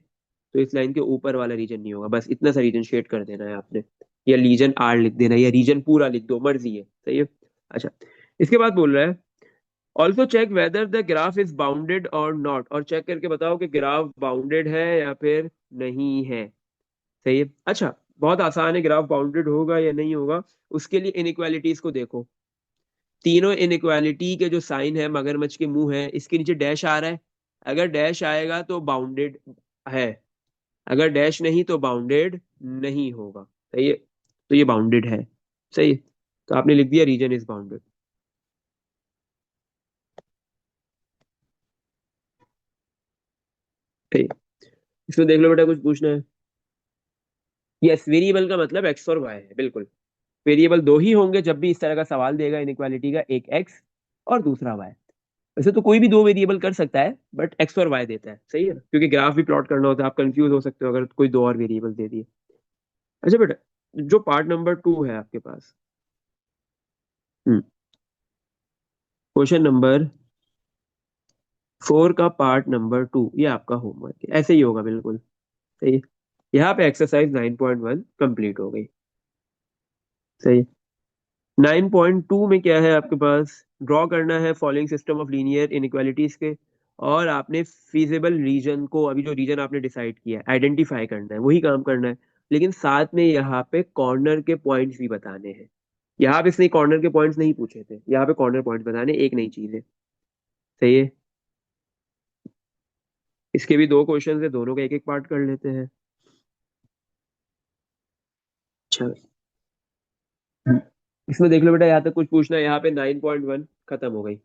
तो इस लाइन के ऊपर वाला रीजन नहीं होगा, बस इतना सा रीजन शेड कर देना है आपने, या रीजन आर लिख देना है, या रीजन पूरा लिख दो, मर्जी है। सही है। अच्छा, इसके बाद बोल रहा है also check whether the graph is bounded or not, और चेक करके बताओ कि ग्राफ बाउंडेड है या फिर नहीं है। सही है। अच्छा, बहुत आसान है, ग्राफ बाउंडेड होगा या नहीं होगा उसके लिए इनइक्वालिटीज को देखो। तीनों इनइक्वालिटी के जो साइन है, मगरमच्छ के मुंह है, इसके नीचे डैश आ रहा है, अगर डैश आएगा तो बाउंडेड है, अगर डैश नहीं तो बाउंडेड नहीं होगा। सही है। तो ये बाउंडेड है। सही है। तो आपने लिख दिया रीजन इज बाउंडेड। ठीक है। इसमें देख लो बेटा, कुछ पूछना है। यस, वेरिएबल का मतलब एक्स और वाई है, बिल्कुल। वेरिएबल दो ही होंगे जब भी इस तरह का सवाल देगा इनइक्वालिटी का, एक एक्स और दूसरा वाई। वैसे तो कोई भी दो वेरिएबल कर सकता है, बट एक्स और वाई देता है। सही है ना, क्योंकि ग्राफ भी प्लॉट करना होता है, आप कंफ्यूज हो सकते हो अगर कोई दो और वेरिएबल दे दिए। अच्छा बेटा, जो पार्ट नंबर 2 है आपके पास, क्वेश्चन नंबर 4 का पार्ट नंबर 2, ये आपका होमवर्क है, ऐसे ही होगा बिल्कुल। सही है। यहाँ पे एक्सरसाइज 9.1 कंप्लीट हो गई। सही। 9.2 में क्या है आपके पास, ड्रॉ करना है following system of linear inequalities के, और आपने फिजिबल रीजन को, अभी जो रीजन आपने डिसाइड किया है, आइडेंटिफाई करना है, वही काम करना है। लेकिन साथ में यहाँ पे कॉर्नर के पॉइंट्स भी बताने हैं। यहाँ पे इसने कॉर्नर के पॉइंट्स नहीं पूछे थे, यहाँ पे कॉर्नर पॉइंट्स बताने, एक नई चीज है। सही है। इसके भी दो क्वेश्चन है, दोनों का एक एक पार्ट कर लेते हैं। अच्छा। इसमें देख लो बेटा, यहाँ तक कुछ पूछना है, यहाँ पे 9.1 खत्म हो गई।